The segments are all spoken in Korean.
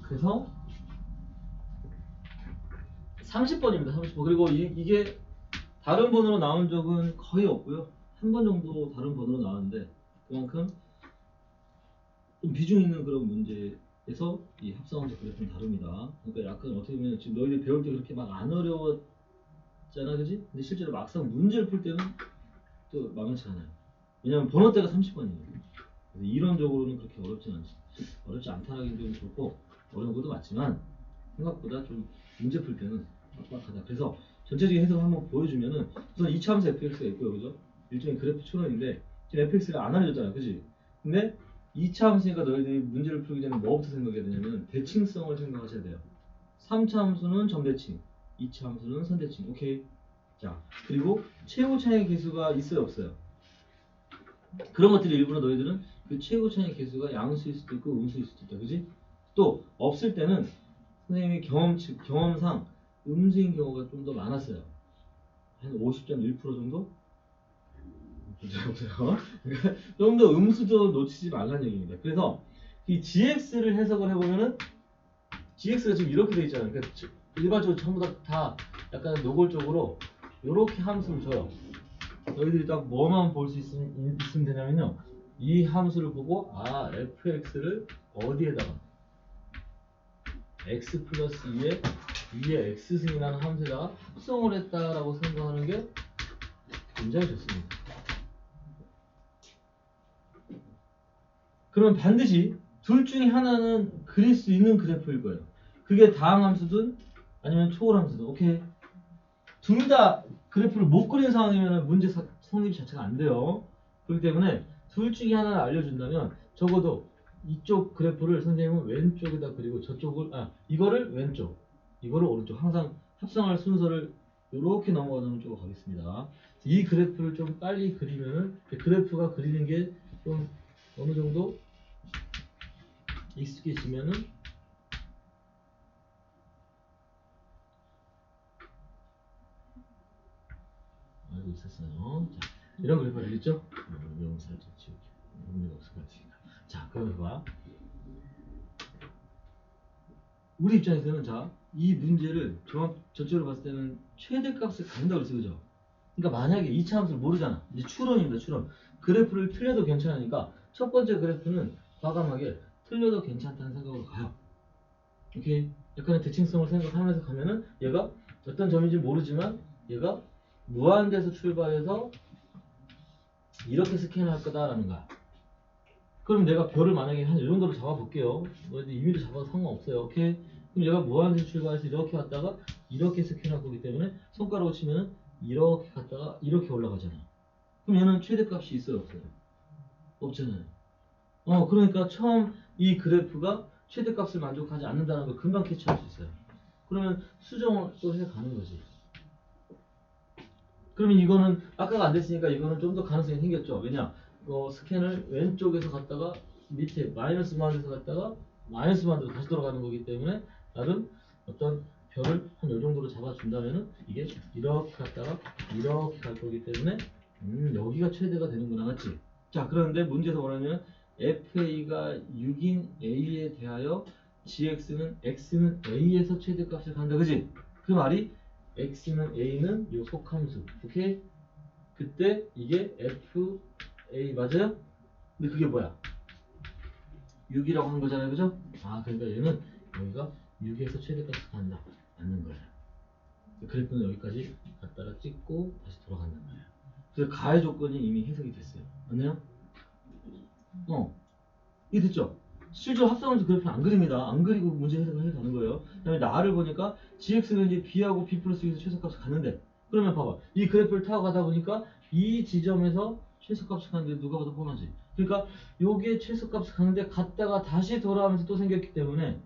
그래서 30번입니다. 30번. 그리고 이게 다른 번호로 나온 적은 거의 없고요. 한 번 정도 다른 번호로 나왔는데 그만큼 좀 비중 있는 그런 문제에서 이 합성함수 그래프는 다릅니다. 그러니까 약간 어떻게 보면 지금 너희들 배울 때 그렇게 막 안 어려웠잖아, 그지? 근데 실제로 막상 문제를 풀 때는 또 만만치 않아요. 왜냐면 번호대가 30번이에요. 그래서 이론적으로는 그렇게 어렵지 않다는 게 좀 좋고 어려운 것도 맞지만 생각보다 좀 문제 풀 때는 빡빡하다. 그래서 전체적인 해석을 한번 보여주면은 우선 2차 함수 fx가 있고요, 그죠? 일종의 그래프 추론인데 지금 fx를 안 알려줬잖아, 그지? 근데 2차 함수니까 너희들이 문제를 풀기 전에 뭐부터 생각해야 되냐면 대칭성을 생각하셔야 돼요. 3차 함수는 점대칭, 2차 함수는 선대칭. 오케이. 자, 그리고 최후 차의 개수가 있어요, 없어요? 그런 것들이 일부러 너희들은 그 최후 차의 개수가 양수일 수도 있고 음수일 수도 있다, 그지? 또 없을 때는 선생님이 경험상 음수인 경우가 좀 더 많았어요. 한 50.1% 정도? 보세요. 그러니까 좀 더 음수도 놓치지 말라는 얘기입니다. 그래서 이 GX를 해석을 해보면은 GX가 지금 이렇게 돼 있잖아요. 그러니까 일반적으로 전부 다 약간 노골적으로 이렇게 함수를 줘요. 너희들이 딱 뭐만 볼 수 있으면 되냐면요. 이 함수를 보고 fx를 어디에다가 x 플러스 2에 위에 x승이라는 함수에다가 합성을 했다라고 생각하는 게 굉장히 좋습니다. 그러면 반드시 둘 중에 하나는 그릴 수 있는 그래프일 거예요. 그게 다항함수든 아니면 초월함수든. 오케이. 둘 다 그래프를 못 그린 상황이면 문제 성립 자체가 안 돼요. 그렇기 때문에 둘 중에 하나를 알려준다면 적어도 이쪽 그래프를 선생님은 왼쪽에다 그리고 저쪽을 이거를 왼쪽, 이거를 오른쪽. 항상 합성할 순서를 이렇게 넘어가는 쪽으로 가겠습니다. 이 그래프를 좀 빨리 그리면은 그래프가 그리는 게 좀 어느 정도 익숙해지면은 알고 있었어요. 자, 이런 그래프 알겠죠? 이런 살짝 지울게. 의미가 없을 것 같으니까. 자, 그럼 봐. 우리 입장에서는 자, 이 문제를 전체로 봤을 때는 최대값을 갖는다고 그랬어요, 그죠? 그러니까 만약에 2차 함수를 모르잖아. 이제 추론입니다, 추론. 그래프를 틀려도 괜찮으니까 첫 번째 그래프는 과감하게 틀려도 괜찮다는 생각으로 가요. 오케이? 약간의 대칭성을 생각하면서 가면은 얘가 어떤 점인지 모르지만 얘가 무한대에서 출발해서 이렇게 스캔할 거다라는 거야. 그럼 내가 별을 만약에 한 이 정도로 잡아볼게요. 뭐 임의로 잡아도 상관없어요. 오케이? 그럼 얘가 무한대에서 출발해서 이렇게 왔다가 이렇게 스캔할 거기 때문에 손가락으로 치면은 이렇게 갔다가 이렇게 올라가잖아. 그럼 얘는 최대값이 있어요, 없어요? 없잖아요. 그러니까 처음 이 그래프가 최대값을 만족하지 않는다는 걸 금방 캐치할 수 있어요. 그러면 수정을 또 해가는 거지. 그러면 이거는 아까가 안 됐으니까 이거는 좀 더 가능성이 생겼죠. 왜냐? 스캔을 왼쪽에서 갔다가 밑에 마이너스 무한대에서 갔다가 마이너스 무한대로 다시 돌아가는 거기 때문에 나름 어떤 별을 한 요 정도로 잡아준다면은 이게 이렇게 갔다가 이렇게 갈 거기 때문에 여기가 최대가 되는구나, 맞지? 자, 그런데 문제에서 뭐냐면 FA가 6인 A에 대하여 GX는 X는 A에서 최대값을 간다, 그지? 그 말이 X는 A는 요 속함수, 오케이? 그때 이게 FA 맞아요? 근데 그게 뭐야? 6이라고 하는 거잖아요, 그죠? 그러니까 얘는 여기가 6에서 최대값을 간다, 맞는 거예요. 그래프는 여기까지 갖다가 찍고 다시 돌아간단 말이에요. 그래서 가해 조건이 이미 해석이 됐어요. 맞나요? 이게 됐죠? 실제로 합성함수 그래프는 안 그립니다. 안 그리고 문제 해석을 해가는 거예요. 그 다음에 나를 보니까 gx는 이제 b하고 b 플러스 6에서 최소값을 가는데 그러면 봐봐. 이 그래프를 타고 가다 보니까 이 지점에서 최소값을 가는데 누가 봐도 뻔하지. 그러니까 요게 최소값을 가는데 갔다가 다시 돌아오면서 또 생겼기 때문에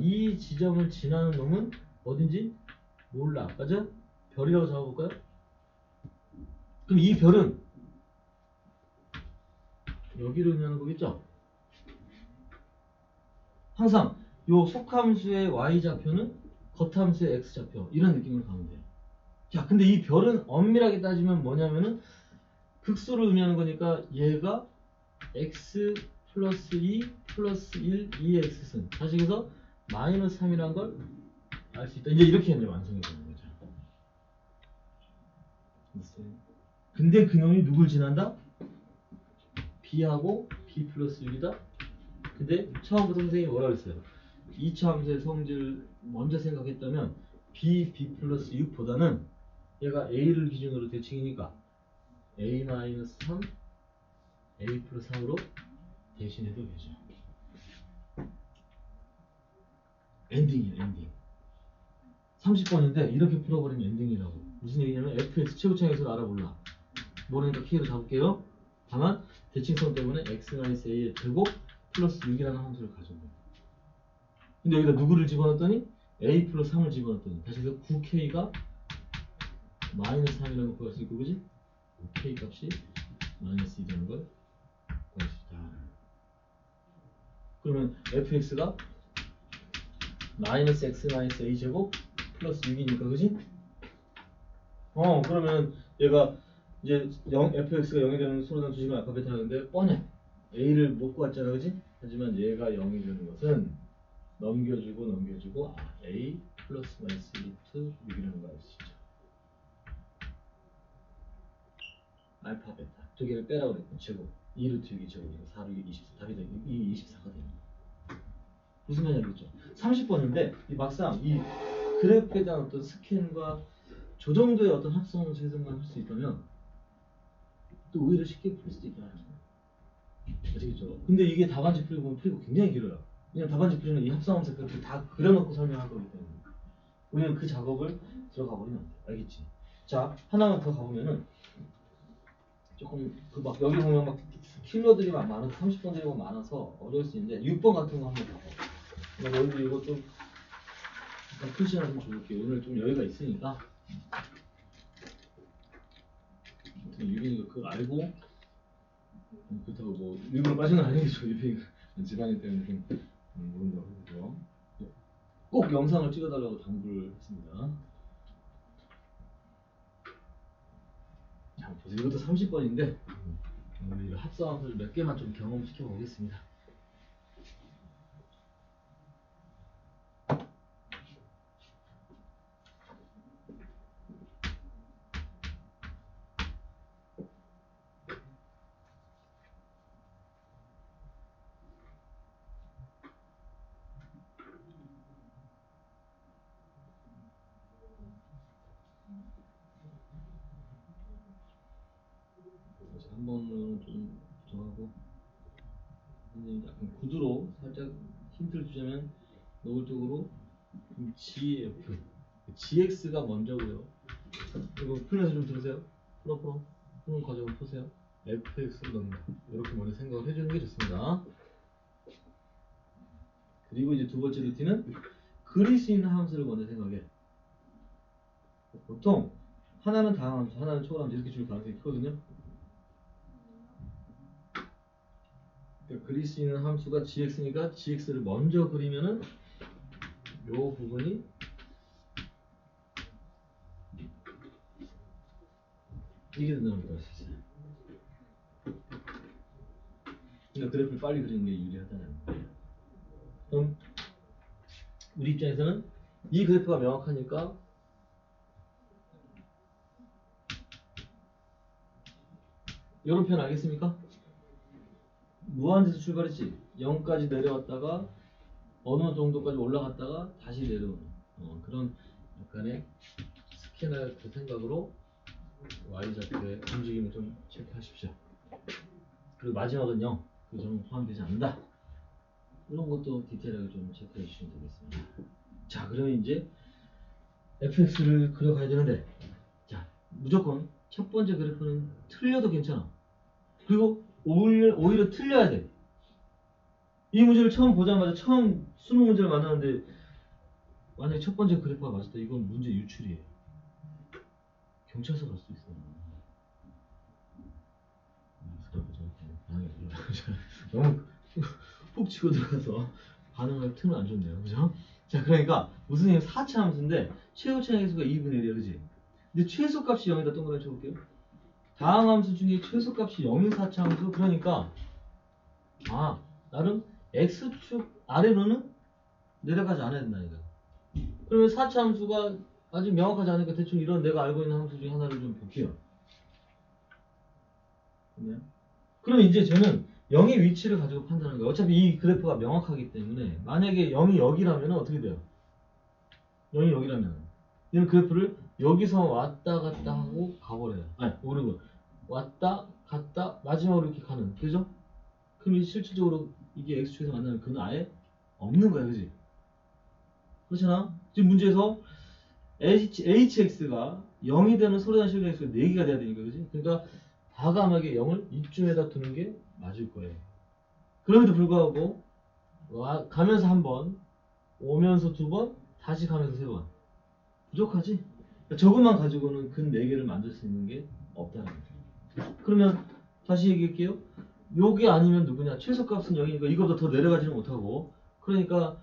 이 지점을 지나는 놈은 어딘지 몰라. 맞아? 별이라고 잡아볼까요? 그럼 이 별은 여기로 의미하는 거겠죠? 항상 요 속함수의 y좌표는 겉함수의 x좌표 이런 느낌으로 가면 돼요. 자, 근데 이 별은 엄밀하게 따지면 뭐냐면은 극소를 의미하는 거니까 얘가 x 플러스 2 플러스 1 2의 x승. 다시 해서 마이너스 3이란 걸 알 수 있다. 이제 이렇게 이제 완성이 되는 거죠. 근데 그놈이 누굴 지난다? b하고 b 플러스 6이다. 근데 처음부터 선생님이 뭐라 그랬어요? 2차 함수의 성질 먼저 생각했다면 b 플러스 6보다는 얘가 a를 기준으로 대칭이니까 a-3 a 플러스 3으로 대신해도 되죠. 엔딩이에요, 엔딩. 30번인데 이렇게 풀어버리면 엔딩이라고. 무슨 얘기냐면 fx 최고차항에서 알아볼라. 모르니까 k로 잡을게요. 다만 대칭성 때문에 x-a의 제곱 플러스 6이라는 함수를 가져옵니다. 근데 여기다 누구를 집어넣었더니 a 플러스 3을 집어넣었더니 다시 해서 9k가 마이너스 3이라는 걸 구할 수 있고, 그지? k 값이 마이너스 2라는 걸 구할 수 있다. 그러면 fx가 마이너스 x 마이너스 a 제곱 플러스 6이니까, 그지? 그러면 얘가 이제 fx가 0이 되는 수로는 주식을 아까 베타하는데 뻔해. a를 못 구했잖아, 그지? 하지만 얘가 0이 되는 것은 넘겨주고 a 플러스 마이너스 루트 6이라는 걸 알 수 있죠. 알파 베타 두 개를 빼라고 그랬고 제곱 2 루트 6이 제곱이니까 4 루트 24 답이 되고 24가 됩니다. 무슨 말인지 알겠죠? 30번인데 이 막상 이 그래프에 대한 어떤 스캔과 저 정도의 어떤 합성 재생만 할 수 있다면 또 오히려 쉽게 풀 수도 있다는 거예요. 아시겠죠? 근데 이게 답안지 풀고 굉장히 길어요. 왜냐면 답안지 풀이는 이 합성함수 그렇게 다 그려놓고 설명할 거기 때문에 우리는 그 작업을 들어가 버리면 안 돼. 알겠지? 자, 하나만 더 가보면은 조금 그 막 여기 보면 막 킬러들이 막 많아서 30번들이 막 많아서 어려울 수 있는데 6번 같은 거 한번 봐봐. 너희들 이거 좀 약간 표시나 좀 줘볼게요. 오늘 좀 여유가 있으니까. 6이니까 그걸 알고 그렇다고 뭐 일부러 빠진 건 아니겠죠. 유핑 집안일 때문에 좀 모른다고 해서 꼭 영상을 찍어달라고 당부를 했습니다. 자, 보세요. 이것도 30번인데 우리 합성함수를 몇 개만 좀 경험시켜 보겠습니다. 한 번은 좀 부정하고 약간 구두로 살짝 힌트를 주자면 노골적으로 GF GX가 먼저고요. 이거 풀면서 좀 들으세요. 푸는 과정을 푸세요. FX를 넣는다. 이렇게 먼저 생각을 해주는 게 좋습니다. 그리고 이제 두 번째 루틴은 그릴 수 있는 함수를 먼저 생각해. 보통 하나는 다항함수, 하나는 초월함수 이렇게 줄 가능성이 크거든요. 그러니까 그릴 수 있는 함수가 gx니까 gx를 먼저 그리면은 요 부분이 이게 된다는 걸 알 수 있어요. 그러니까 그래프를 빨리 그리는 게 유리하다는 거예요. 그럼 우리 입장에서는 이 그래프가 명확하니까 이런 표현 알겠습니까? 무한대에서 출발했지. 0까지 내려왔다가 어느 정도까지 올라갔다가 다시 내려오는 그런 약간의 스캐너트 생각으로 Y좌표의 움직임을 좀 체크하십시오. 그리고 마지막은 0. 그 점은 포함되지 않는다. 이런 것도 디테일하게 좀 체크해 주시면 되겠습니다. 자, 그러면 이제 fx를 그려가야 되는데, 자, 무조건 첫 번째 그래프는 틀려도 괜찮아. 그리고 오히려 틀려야 돼. 이 문제를 처음 보자마자 처음 수능 문제를 만나는데 만약에 첫 번째 그래프가 맞았다. 이건 문제 유출이에요. 경찰서 갈 수 있어요. 너무 훅 치고 들어가서 반응할 틈은 안 좋네요. 그죠? 자, 그러니까 무슨 얘기 4차 함수인데 최고차항 계수가 2분의 1이야. 그지? 근데 최소값이 0에다 동그라미 쳐볼게요. 다항 함수 중에 최소값이 0인 4차 함수. 그러니까 나름 x축 아래로는 내려가지 않아야 된다니까. 그러면 4차 함수가 아직 명확하지 않으니까 대충 이런 내가 알고 있는 함수 중에 하나를 좀 볼게요. 네. 그러면 이제 저는 0의 위치를 가지고 판단하는 거예요. 어차피 이 그래프가 명확하기 때문에 만약에 0이 여기라면 어떻게 돼요? 0이 여기라면 이런 그래프를 여기서 왔다 갔다 하고 가버려요. 아니 모르고 왔다 갔다 마지막으로 이렇게 가는, 그죠? 그럼 이 실질적으로 이게 x축에서 만나는 그는 아예 없는 거야, 그지? 그렇잖아. 지금 문제에서 hx가 0이 되는 소리난 실행 x가 4개가 돼야 되니까, 그지? 그러니까 과감하게 0을 이쯤에다 두는 게 맞을 거예요. 그럼에도 불구하고 가면서 한 번, 오면서 두 번, 다시 가면서 세 번. 부족하지? 저것만 가지고는 근 4개를 만들 수 있는 게 없다는 거죠. 그러면 다시 얘기할게요. 요게 아니면 누구냐? 최소값은 0이니까 이거보다 더 내려가지는 못하고, 그러니까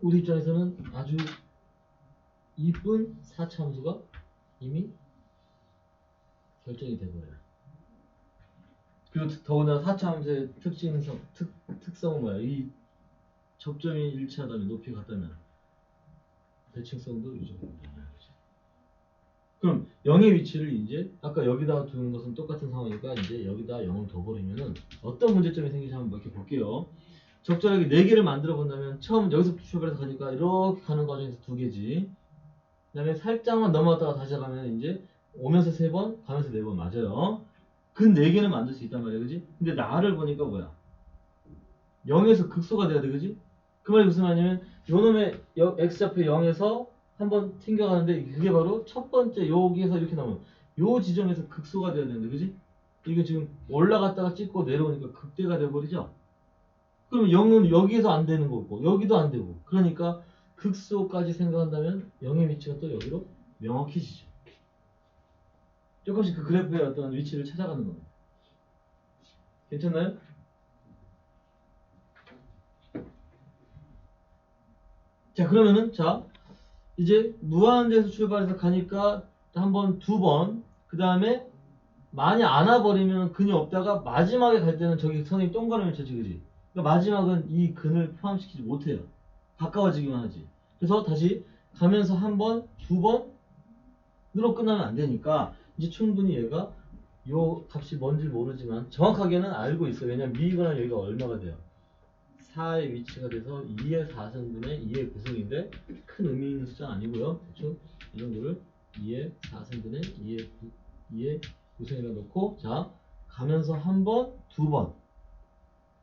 우리 입장에서는 아주 이쁜 4차 함수가 이미 결정이 돼버려요. 그리고 더군다나 4차 함수의 특성은 뭐야? 이 접점이 일치하다면, 높이가 같다면 대칭성도 유지됩니다. 그럼 0의 위치를 이제 아까 여기다 두는 것은 똑같은 상황이니까 이제 여기다 0을 둬버리면은 어떤 문제점이 생기지 한번 이렇게 볼게요. 적절하게 4개를 만들어 본다면 처음 여기서 출발해서 가니까 이렇게 가는 과정에서 2개지. 그 다음에 살짝만 넘어갔다가 다시 가면 이제 오면서 3번, 가면서 4번 맞아요. 근 4개는 만들 수 있단 말이야, 그지? 근데 나를 보니까 뭐야? 0에서 극소가 돼야 돼, 그지? 그 말이 무슨 말이냐면 요놈의 x좌표 0에서 한번 튕겨가는데 그게 바로 첫 번째 여기에서 이렇게 나오면 요 지점에서 극소가 돼야 되는데, 그지? 이게 지금 올라갔다가 찍고 내려오니까 극대가 돼버리죠? 그럼 0은 여기에서 안 되는 거고 여기도 안 되고, 그러니까 극소까지 생각한다면 0의 위치가 또 여기로 명확해지죠. 조금씩 그 그래프의 어떤 위치를 찾아가는 겁니다. 괜찮나요? 자, 그러면은 자 이제 무한대에서 출발해서 가니까 한 번, 두 번, 그 다음에 많이 안 와버리면 근이 없다가 마지막에 갈 때는 저기 선생님 동그라미 쳐지, 그지? 그러니까 마지막은 이 근을 포함시키지 못해요. 가까워지기만 하지. 그래서 다시 가면서 한 번, 두 번으로 끝나면 안 되니까 이제 충분히 얘가 요 값이 뭔지 모르지만 정확하게는 알고 있어요. 왜냐면 미분하면 여기가 얼마가 돼요? 4의 위치가 돼서 2의 4승분의 2의 9승인데 큰 의미 있는 숫자는 아니고요. 대충 이 정도를 2의 4승분의 2의 9승이라 놓고, 자 가면서 한 번, 두 번,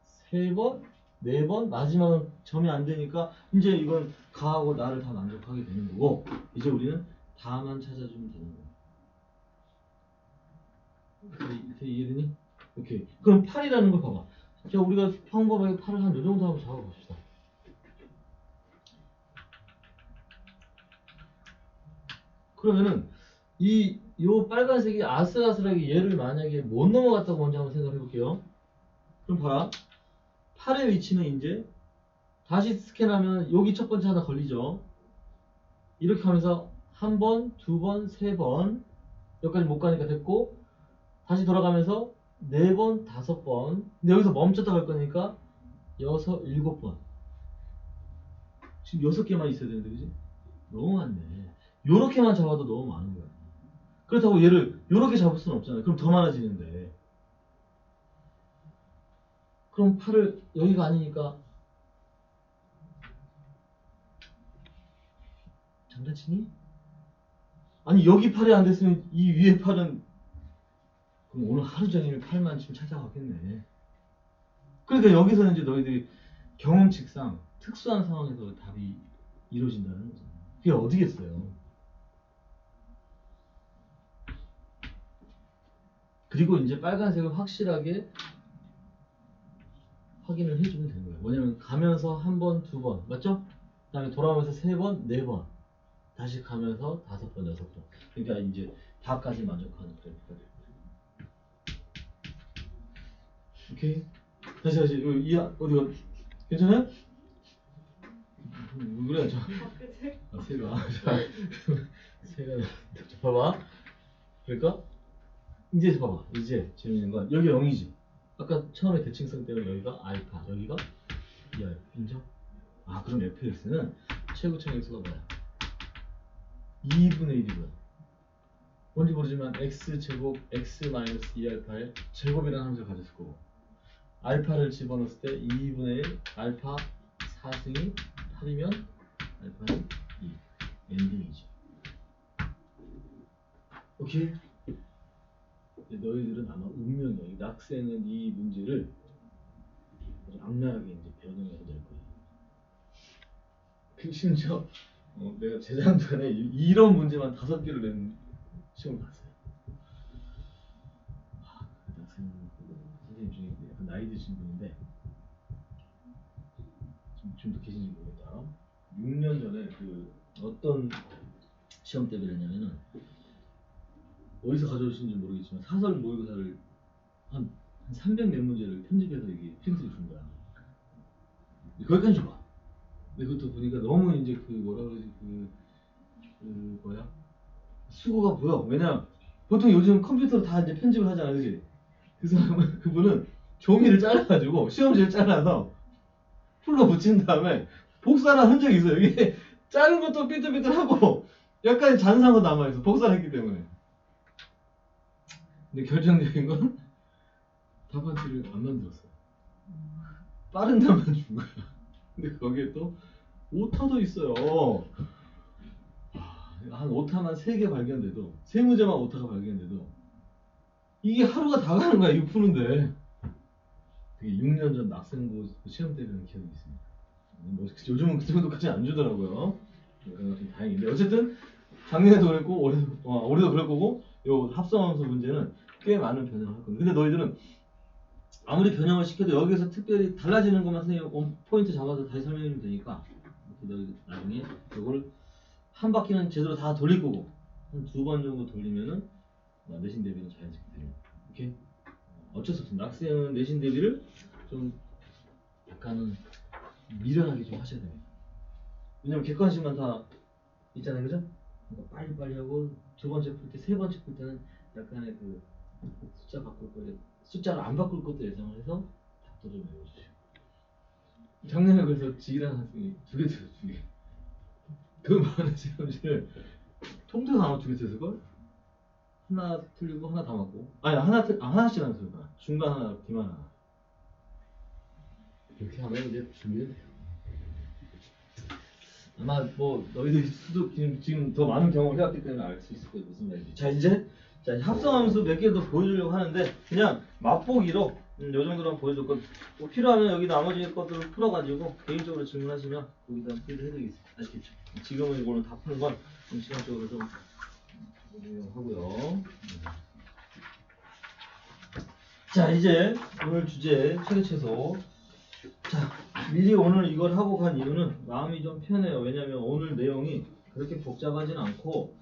세 번, 네 번, 마지막은 점이 안 되니까 이제 이건 가하고 나를 다 만족하게 되는 거고, 이제 우리는 다만 찾아주면 되는 거야. 이해되니? 오케이. 그럼 8이라는 걸 봐봐. 자, 우리가 평범하게 8을 한 요 정도 한번 잡아봅시다. 그러면은 요 빨간색이 아슬아슬하게 얘를 만약에 못 넘어갔다고 먼저 한번 생각해 볼게요. 그럼 봐라. 8의 위치는 이제 다시 스캔하면 여기 첫 번째 하나 걸리죠. 이렇게 하면서 한 번, 두 번, 세 번, 여기까지 못 가니까 됐고, 다시 돌아가면서 네 번, 다섯 번. 근데 여기서 멈췄다 갈 거니까 여섯, 일곱 번. 지금 6개만 있어야 되는데, 그지? 너무 많네. 요렇게만 잡아도 너무 많은 거야. 그렇다고 얘를 요렇게 잡을 수는 없잖아요. 그럼 더 많아지는데. 그럼 8을 여기가 아니니까 장난치니? 아니 여기 8이 안 됐으면 이 위에 8은 그럼 오늘 하루 종일 8만 지금 찾아가겠네. 그러니까 여기서는 이제 너희들이 경험칙상 특수한 상황에서 답이 이루어진다는 거잖아. 그게 어디겠어요. 그리고 이제 빨간색을 확실하게 확인을 해주면 되는 거예요. 뭐냐면 가면서 한 번, 두 번, 맞죠? 그 다음에 돌아오면서 세 번, 네 번, 다시 가면서 다섯 번, 여섯 번. 그러니까 이제 다까지 만족하는 그래프가 돼요. 오케이. 다시 어디가 괜찮아요? 왜 그래? 새가 새가 봐봐. 그러니까 이제 봐봐. 이제 재밌는 건 여기 0이지. 아까 처음에 대칭성 때문에 여기가 알파, 여기가 2알파. 인정? 아, 그럼 fx는 최고점 x가 뭐야? 2분의 1이고요. 뭔지 모르지만 x제곱 x 마이너스 2알파의 제곱이라는 함수를 가졌을 거고, 알파를 집어넣었을 때 2분의 1 알파 4승이 8이면 알파는 2 엔딩이지. 오케이? 너희들은 아마 운명이야. 이 낙세는 이 문제를 아주 악랄하게 이제 변형해서 낼 거야. 그 심지어 내가 재작년에 이런 문제만 5개를 낸 시험을 봤어요. 그 낙세는 선생님 중에 약간 나이 드신 분인데 지금도 계신지 모르겠다. 6년 전에 그 어떤 시험 때 그랬냐면은 어디서 가져오신지 모르겠지만 사설 모의고사를 한 300몇 문제를 편집해서 이게 프린트를 준 거야. 거기까지 좋아. 근데 그것도 보니까 너무 이제 그 뭐라 그러지 그 뭐야 수고가 보여. 왜냐 보통 요즘 컴퓨터로 다 이제 편집을 하잖아, 그지? 그 사람은 그분은 종이를 잘라가지고 시험지를 잘라서 풀로 붙인 다음에 복사를 한 적이 있어요. 이게 자른 것도 삐뚤삐뚤하고 약간 잔상도 남아있어. 복사를 했기 때문에. 근데 결정적인 건 답안지를 안 만들었어. 빠른 답만 준 거야. 근데 거기에 또 오타도 있어요. 한 오타만 3개 발견돼도, 세 문제만 오타가 발견돼도 이게 하루가 다 가는 거야, 이거 푸는데. 되게 6년 전 낙생고 시험 때리는 기억이 있습니다. 뭐 요즘은 그 정도까지 안 주더라고요. 그래서 좀 다행인데, 어쨌든 작년에도 그랬고 올해도 그럴 거고, 요 합성함수 문제는 꽤 많은 변형을 할 겁니다. 근데 너희들은 아무리 변형을 시켜도 여기서 특별히 달라지는 것만 선생님 포인트 잡아서 다시 설명해 주면 되니까, 너희들 나중에 이걸 한 바퀴는 제대로 다 돌릴 거고 한 2번 정도 돌리면은 내신 대비는 자연스럽게 됩니다. 오케이? 어쩔 수 없습니다. 학생은 내신 대비를 좀 약간은 미련하게 좀 하셔야 됩니다. 왜냐면 객관식만 다 있잖아요, 그죠? 그러니까 빨리빨리 하고 두 번째 풀 때, 세 번째 풀 때는 약간의 그 숫자 바꿀 거에 숫자를 안 바꿀 것도 예상을 해서 답도 좀 외워주시고. 작년에 그래서 지일한 학생이 2개 틀었어, 2개. 그 많은 시험지를 통틀어서 아마 2개 틀었을걸? 하나 틀리고 하나 다 맞고, 아니 하나씩 안 틀었구나. 중간 하나, 뒤만 하나. 이렇게 하면 이제 준비가 돼요. 아마 뭐 너희들 수도 지금 더 많은 경험을 해왔기 때문에 알 수 있을 거예요, 무슨 말인지. 자, 이제 합성함수 몇 개 더 보여주려고 하는데 그냥 맛보기로 요 정도로 보여줬고, 뭐 필요하면 여기 나머지 것들을 풀어가지고 개인적으로 질문하시면 거기다 필드 해드리겠습니다. 아시겠죠? 지금은 이거는 다 푸는 건 좀 시간적으로 좀 하고요. 자, 이제 오늘 주제 최대최소. 자, 미리 오늘 이걸 하고 간 이유는 마음이 좀 편해요. 왜냐면 오늘 내용이 그렇게 복잡하진 않고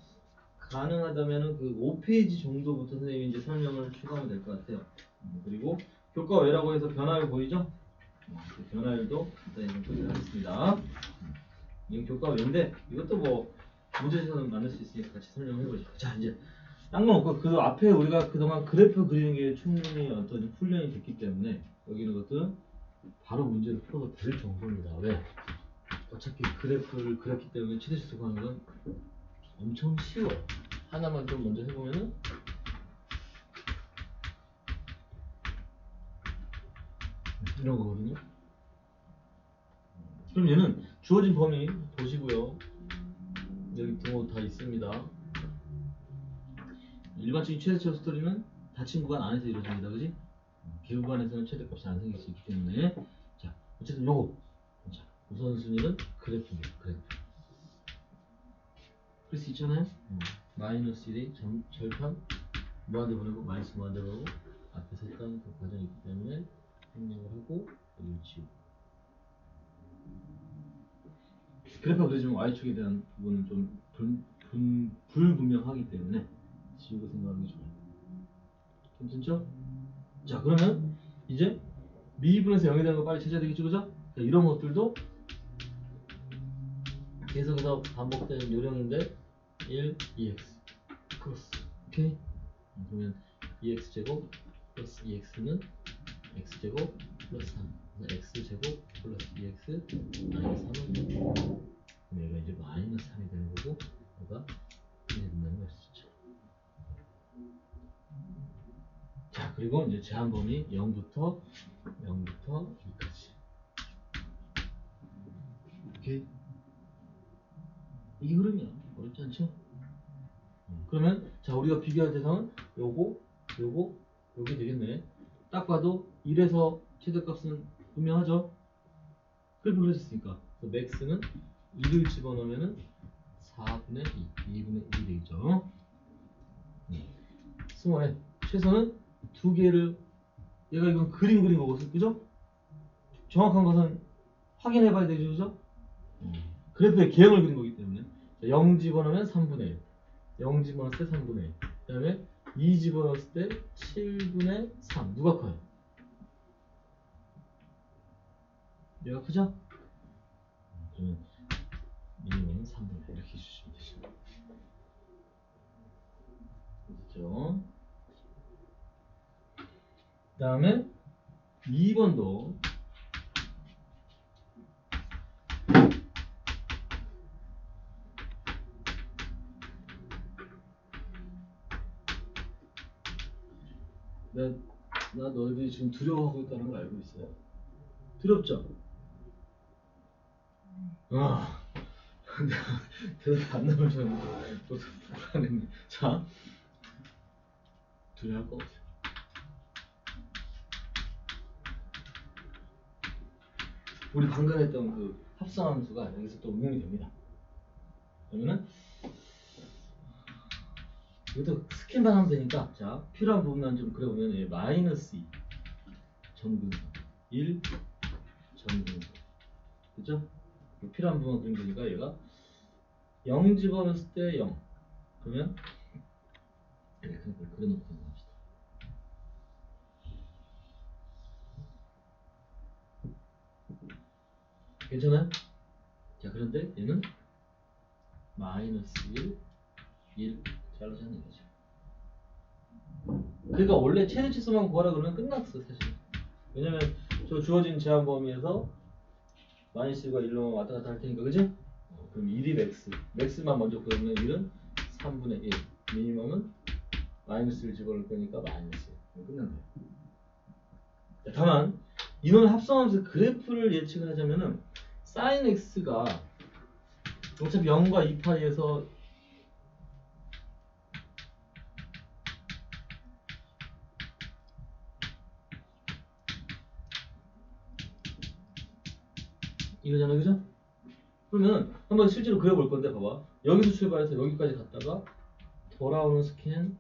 가능하다면 그 5페이지 정도부터 선생님이 이제 설명을 추가하면 될 것 같아요. 그리고 교과 외라고 해서 변화율 보이죠? 변화율도 간단히 좀 소개를 하겠습니다. 이건 교과 외인데 이것도 뭐 문제에서는 만들 수 있으니까 같이 설명을 해보죠. 자, 이제 딴 건 없고 그 앞에 우리가 그동안 그래프 그리는 게 충분히 어떤 훈련이 됐기 때문에 여기 있는 것들은 바로 문제를 풀어도 될 정도입니다. 왜? 어차피 그래프를 그렸기 때문에 최대치수 구하는 건 엄청 쉬워요. 하나만 좀 먼저 해보면은 이런 거거든요. 그럼 얘는 주어진 범위 보시고요. 여기 뭐 다 있습니다. 일반적인 최대치수 스토리는 닫힌 구간 안에서 이루어집니다. 그지? 개구 구간에서는 최대값이 안 생길 수 있기 때문에. 자, 어쨌든 요거. 자, 우선순위는 그래프입니다. 그래프. 그럴 수 있잖아요. 마이너스 1이 절편 무한대 보내고 마이너스 무한대 보내고 앞에서 했던 그 과정이 있기 때문에 생략을 하고 여기를 지우고. 그래프가 그려지면 y축에 대한 부분은 좀 불분명하기 때문에 지우고 생각하는 게 좋아요. 괜찮죠? 자, 그러면 이제 미분에서 0이 되는 거 빨리 찾아야 되겠죠, 그죠? 자, 이런 것들도 계속해서 반복되는 요령인데 1, 2x 크로스. 오케이? 그러면 2x제곱 플러스 2x는 x제곱 플러스 3. x제곱 플러스 2x x 마이너스 3은 그럼 얘가 이제 마이너스 3이 되는 거고 얘가 1이 된다는 걸 수 있죠. 자, 그리고 이제 제한 범위 0부터 2까지. 오케이. 이게 흐름이야. 어렵지 않죠? 그러면 자, 우리가 비교할 대상은 요게 되겠네. 딱 봐도 1에서 최대값은 분명하죠? 그래프 그려졌으니까. 그래서 맥스는 2를 집어넣으면은 4분의 2, 2분의 1이 되겠죠. 스몰 최소는 두 개를, 얘가 이건 그림 그린 거거든, 그죠? 정확한 것은 확인해 봐야 되죠, 그죠? 그래프의 개형을 그린 거기 때문에. 자, 0 집어넣으면 3분의 1, 0 집어넣었을 때 3분의 1, 그 다음에 2 집어넣었을 때 7분의 3. 누가 커요? 얘가 크죠? 그러면 미니멈은 3분의 1 이렇게 해주시면 되죠. 됐죠? 그 다음에 2번도 나 너희들이 지금 두려워하고 있다는 걸 알고 있어요. 두렵죠? 아, 대답 안 나오면 저는 또 불안했네. 자, 두려워할 거 없어요. 우리 방금 했던 그 합성함수가 여기서 또 응용이 됩니다. 그러면은 이것도 스캔만 하면 되니까, 자, 필요한 부분만 좀 그려보면 예, 마이너스 2 점근선 1 점근선, 그죠? 필요한 부분만 그리면 되니까 얘가 0 집어넣었을 때 0, 그러면 이렇게 그려놓고 합시다. 괜찮아요? 자, 그런데 얘는 마이너스 1 잘라주는 얘기죠. 그러니까 원래 최대치수만 구하라 그러면 끝났어, 사실. 왜냐면 저 주어진 제한 범위에서 마이너스 1과 1로 왔다 갔다 할 테니까, 그지? 그럼 1이 맥스. 맥스만 먼저 구하면 1은 3분의 1. 미니멈은 마이너스 1 집어넣을 거니까 마이너스 1. 끝난 거예요. 다만 이놈 합성함수 그래프를 예측을 하자면은 sin x가 어차피 0과 2파이에서 이거잖아, 그죠? 그러면 한번 실제로 그려볼 건데, 봐봐. 여기서 출발해서 여기까지 갔다가 돌아오는 스캔,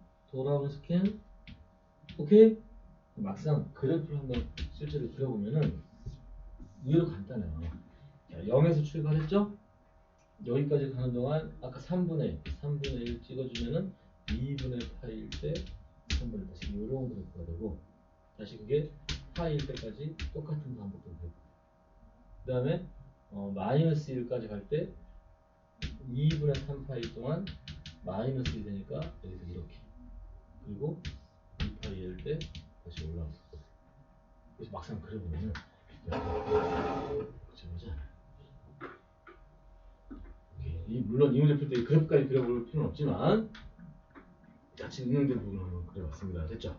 오케이? 막상 그래프를 한번 실제로 그려보면은 의외로 간단해요. 자, 0에서 출발했죠? 여기까지 가는 동안 아까 3분의 1 찍어주면은 2분의 파일 때 3분의 다시 이런 그래프가 되고, 다시 그게 파일 때까지 똑같은 반복도 되고, 그 다음에 마이너스 1까지 갈 때 2분의 3파이 동안 마이너스 1이 되니까 여기서 이렇게, 그리고 2파이일 때 다시 올라왔을 거예요. 그래서 막상 그려보면은 그렇지 않아요. 물론 이 문제 풀 때 그래프까지 그려볼 필요는 없지만 같이 응용된 부분을 한번 그려봤습니다. 됐죠?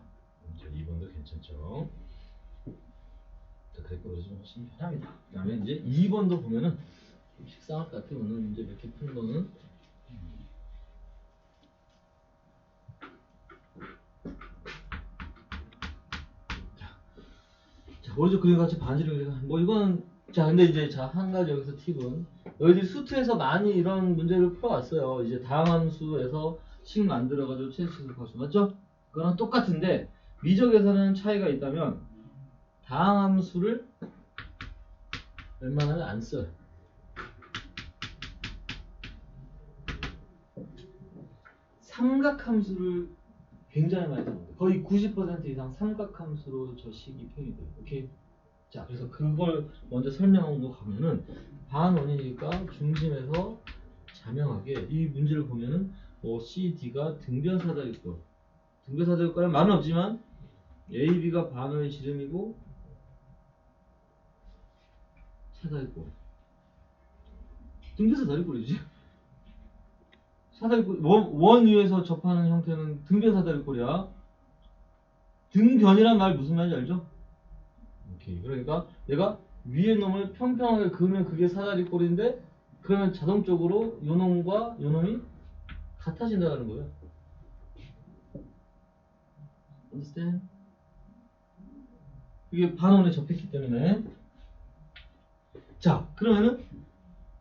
자, 2번도 괜찮죠? 자, 그래프 그려주면 훨씬 편합니다. 그 다음에 이제 2번도 보면은 좀 식상할 것 같아요. 오늘 문제 몇 개 푸는 거는. 자, 오른쪽 그림 같이 반지를 그리고 뭐 이건, 자, 근데 이제 자, 한 가지 여기서 팁은, 너희들이 수트에서 많이 이런 문제를 풀어왔어요. 이제 다항함수에서 식 만들어가지고 최대치수 구할 수, 맞죠? 그거랑 똑같은데 미적에서는 차이가 있다면 다항함수를 웬만하면 안 써요. 삼각함수를 굉장히 많이 씁니다. 거의 90% 이상 삼각함수로 저 식이 표현이 돼요. 오케이? 자, 그래서 그걸 먼저 설명하고 가면은 반원이니까 중심에서 자명하게 이 문제를 보면은 뭐 C, D가 등변사다리꼴, 등변사다리꼴은 말은 없지만 A, B가 반원의 지름이고 사다리꼴. 등변 사다리꼴이지. 사다리꼴 원 위에서 접하는 형태는 등변 사다리꼴이야. 등변이란 말 무슨 말인지 알죠? 오케이. 그러니까 내가 위에 놈을 평평하게 그으면 그게 사다리꼴인데 그러면 자동적으로 요 놈과 요 놈이 같아진다는 거예요. understand? 이게 반원에 접했기 때문에. 자, 그러면은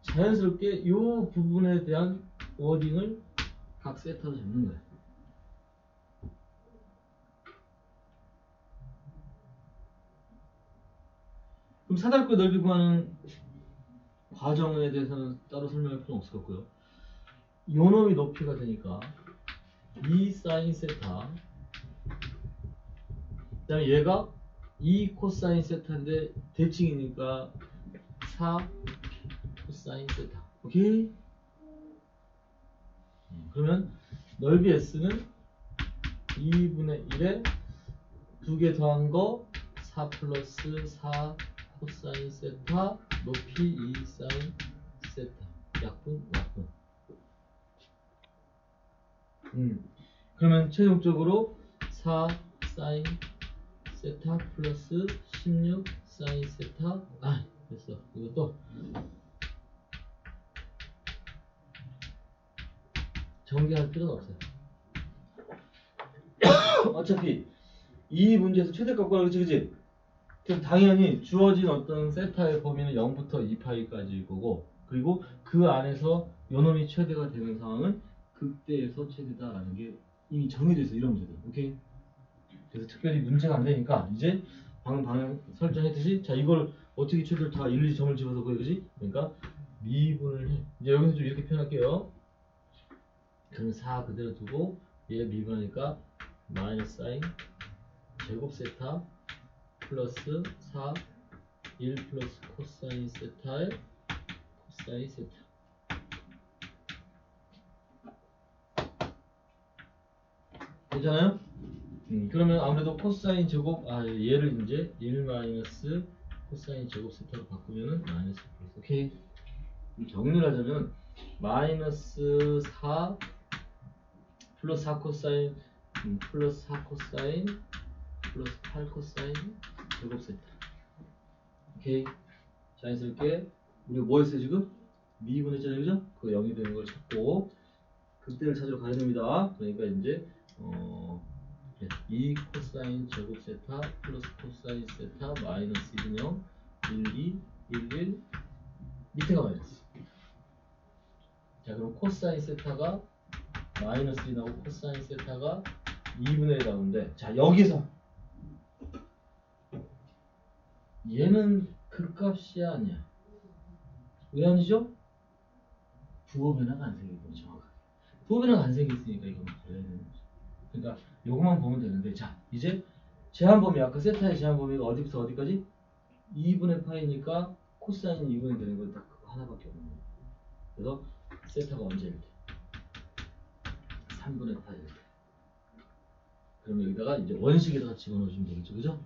자연스럽게 이 부분에 대한 워딩을 각 세타로 잡는 거예요. 그럼 사다리꼴 넓이 구하는 과정에 대해서는 따로 설명할 필요는 없을 것 같고요. 요 놈이 높이가 되니까 2 사인 세타, 그 다음에 얘가 2 코사인 세타인데 대칭이니까 4 코사인 세타. 오케이? 그러면 넓이 S는 2분의 1에 두 개 더한 거 4 플러스 4 코사인 세타 높이 2 사인 세타 약분 약분. 그러면 최종적으로 4 사인 세타 플러스 16 사인 세타. 아, 됐어. 이것도 전개할 필요는 없어요. 어차피 이 문제에서 최대값 구하라 그치? 그럼 당연히 주어진 어떤 세타의 범위는 0부터 2파이까지일 거고, 그리고 그 안에서 요놈이 최대가 되는 상황은 극대에서 최대다라는 게 이미 정해져 있어. 이런 문제들. 오케이? 그래서 특별히 문제가 안 되니까 이제 방금 설정했듯이, 자, 이걸 어떻게 최대를 다 일일이 점을 집어서 구해, 그지? 그러니까 미분을 해. 이제 여기서 좀 이렇게 표현할게요. 그럼 4 그대로 두고 얘 미분하니까 마이너스 사인 제곱 세타 플러스 4 1 플러스 코사인 세타의 코사인 세타. 괜찮아요? 그러면 아무래도 코사인 제곱, 얘를 이제 1 마이너스 코사인 제곱 세타로 바꾸면은 마이너스 플러스. 오케이. 정리를 하자면 마이너스 4 플러스 4 코사인 플러스 4 코사인 플러스 8 코사인 제곱 세타. 오케이. 자연스럽게 우리가 뭐 했어요 지금? 미분했잖아요, 그죠? 그 0이 되는 걸 찾고 극대를 찾으러 가야 됩니다. 그러니까 이제 2 코사인 제곱 세타 플러스 코사인 세타 마이너스 1은 0 1 2 1 1 밑에가 마이너스. 자, 그럼 코사인 세타가 마이너스 1 나오고 코사인 세타가 2분의 1 나오는데, 자, 여기서 얘는 극값이야 아니야? 왜 아니죠? 부호 변화가 안 생기고 정확하게 부호 변화가 안 생겼으니까 이건 걸려야 되는 거죠. 그러니까 요것만 보면 되는데, 자, 이제 제한 범위, 아까 세타의 제한 범위가 어디부터 어디까지? 2분의 파이니까 코사인 2분의 되는 건 딱 그거 하나밖에 없는 거예요. 그래서 세타가 언제일 때? 3분의 파이일 때. 그럼 여기다가 이제 원식에다가 집어넣으시면 되겠죠, 그죠?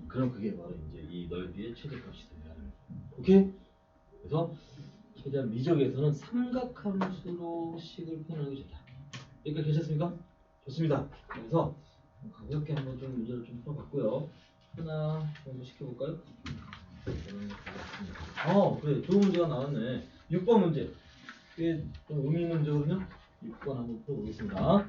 그럼 그게 바로 이제 이 넓이의 최대값이 돼야 돼요. 오케이? 그래서 최대한 미적에서는 삼각함수로 식을 표현하는 게 좋다. 여기까지 괜찮습니까? 좋습니다. 그래서 가볍게 한번 좀 문제를 좀 풀어봤고요. 하나 정도 시켜볼까요? 그래. 좋은 문제가 나왔네. 6번 문제. 꽤 좀 의미 있는 문제거든요. 6번 한번 풀어보겠습니다.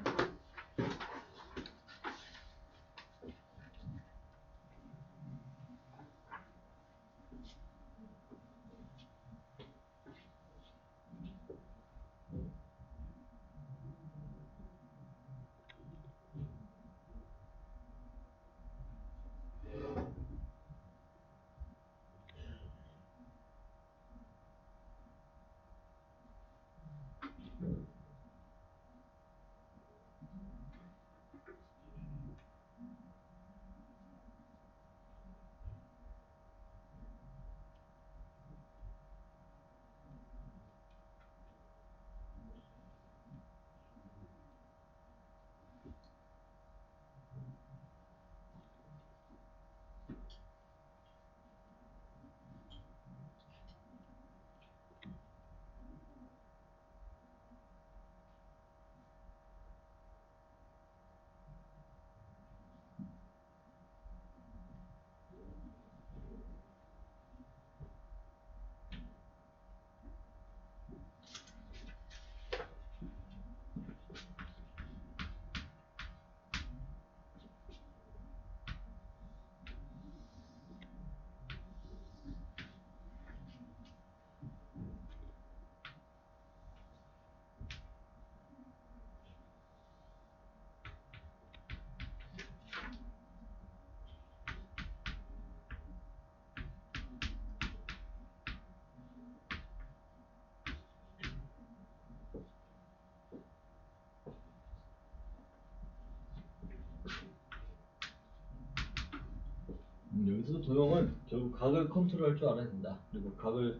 도형은 결국 각을 컨트롤할 줄 알아야 된다. 그리고 각을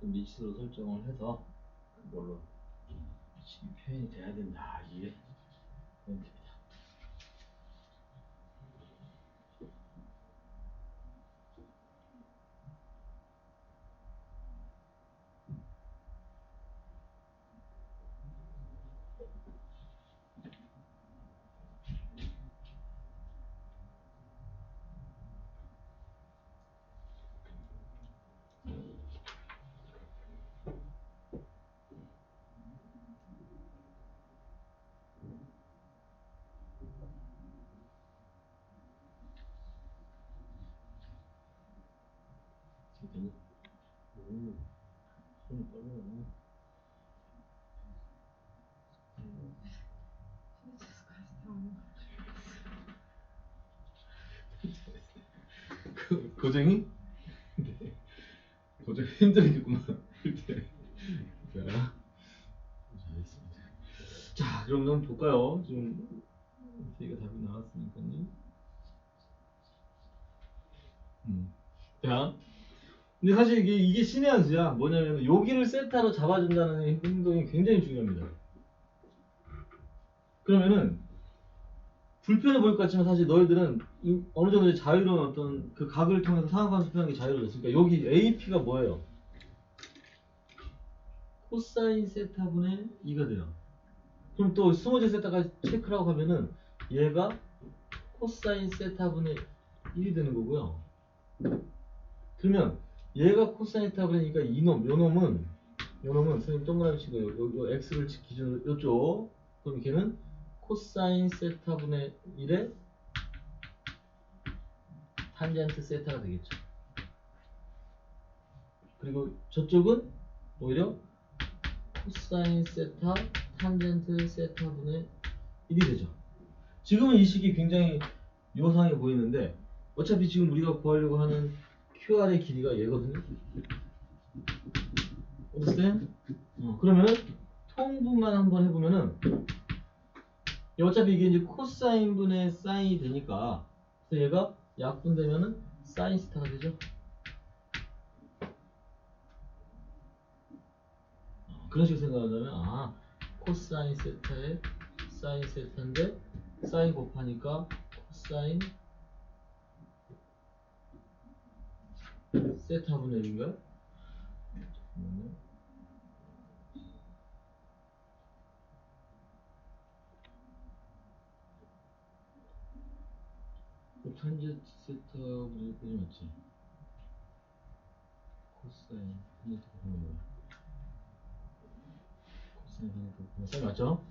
미치로 설정을 해서 그걸로 지금 표현이 돼야 된다. 이게 포인트입니다. 손이 떨려요. 고쟁이? 네. 고쟁이 힘들겠구만. 자, 잘했습니다. 자, 그럼 한번 볼까요? 지금 세 개 답이 나왔으니까요. 자, 근데 사실 이게 신의 한 수야. 뭐냐면 여기를 세타로 잡아준다는 행동이 굉장히 중요합니다. 그러면은 불편해 보일 것 같지만 사실 너희들은 어느 정도 자유로운 어떤 그 각을 통해서 상하관수 표현하는 게 자유로워졌으니까 여기 AP가 뭐예요? 코사인 세타분의 2가 돼요. 그럼 또 스모제 세타까지 체크를 하고 가면은 얘가 코사인 세타분의 1이 되는 거고요. 그러면 얘가 코사인 세타분의 2가 요놈은 선생님 동그라미 치고 요 x를 기준으로 요쪽. 그럼 걔는 코사인 세타분의 1의 탄젠트 세타가 되겠죠. 그리고 저쪽은 오히려 코사인 세타 탄젠트 세타분의 1이 되죠. 지금은 이 식이 굉장히 요상해 보이는데 어차피 지금 우리가 구하려고 하는 QR의 길이가 얘거든요. understand? 그러면은 통분만 한번 해보면은 어차피 이게 이제 코사인 분의 사인이 되니까 그래서 얘가 약분되면은 사인 스타가 되죠. 그런 식으로 생각하자면 코사인 세타에 사인 세타인데 사인 곱하니까 코사인 세타분의 1인가요? 탄젠트 세타분의 1이 맞지? 코사인 탄젠트 곱하면 코사인 사인 맞죠?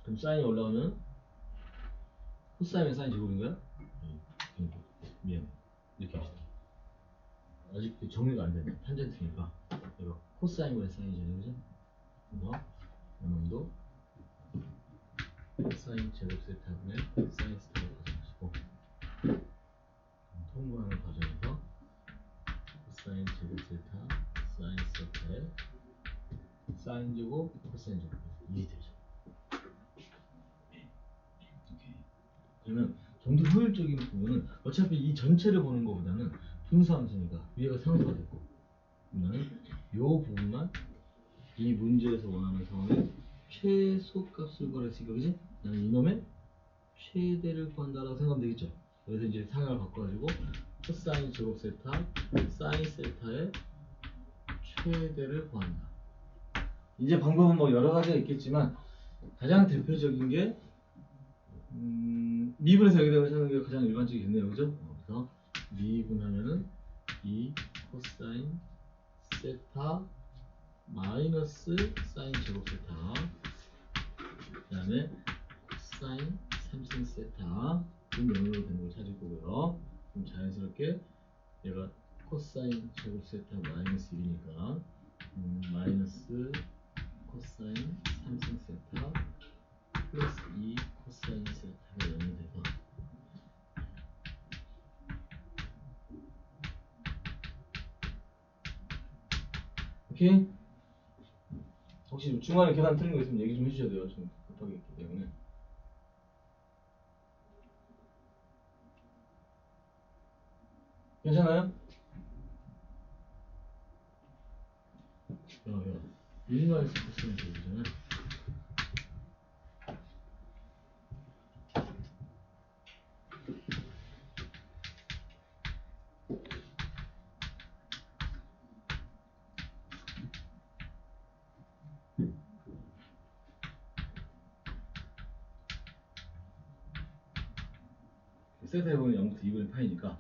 그럼 사인이 올라가면 코사인은 사인 제곱인가요? 미안해. 이렇게 합시다. 아직 정리가 안 됐네. 탄젠트니까 이거 코사인분의 사인이잖아요, 그죠? 그래서 이놈도 사인 제곱 세타분의 사인 스타를 가져가시고 통분하는 과정에서 코사인 제곱 세타 사인 세타의 사인 제곱 코사인 제곱 이게 되죠. 그러면 좀 더 효율적인 부분은 어차피 이 전체를 보는 것보다는 분수함수니까 위에가 상수가 됐고 그러면 이 부분만 이 문제에서 원하는 상황에 최소값을 구하랬으니까 그지? 나는 이놈의 최대를 구한다라고 생각하면 되겠죠. 그래서 이제 상향을 바꿔가지고 코사인 제곱 세타 사인 세타의 최대를 구한다. 이제 방법은 뭐 여러 가지가 있겠지만 가장 대표적인 게 미분에서 여기다가 찾는 게 가장 일반적이겠네요, 그죠? 그래서 미분하면은 이 코사인 세타 마이너스 사인 제곱 세타 그 다음에 코사인 3생 세타 그 명으로 되는 걸 찾을 거고요. 그럼 자연스럽게 얘가 코사인 제곱 세타 마이너스 1이니까 마이너스 코사인 3생 세타 플러스 2 코사인 세타가 0이 돼서 오케이? 혹시 중간에 계산 틀린 거 있으면 얘기 좀 해주셔야 돼요. 지금 급하게 있기 때문에. 괜찮아요? 야, 1마이너스 코사인 제곱이잖아. 세타 해보면 0부터 2분의 파이니까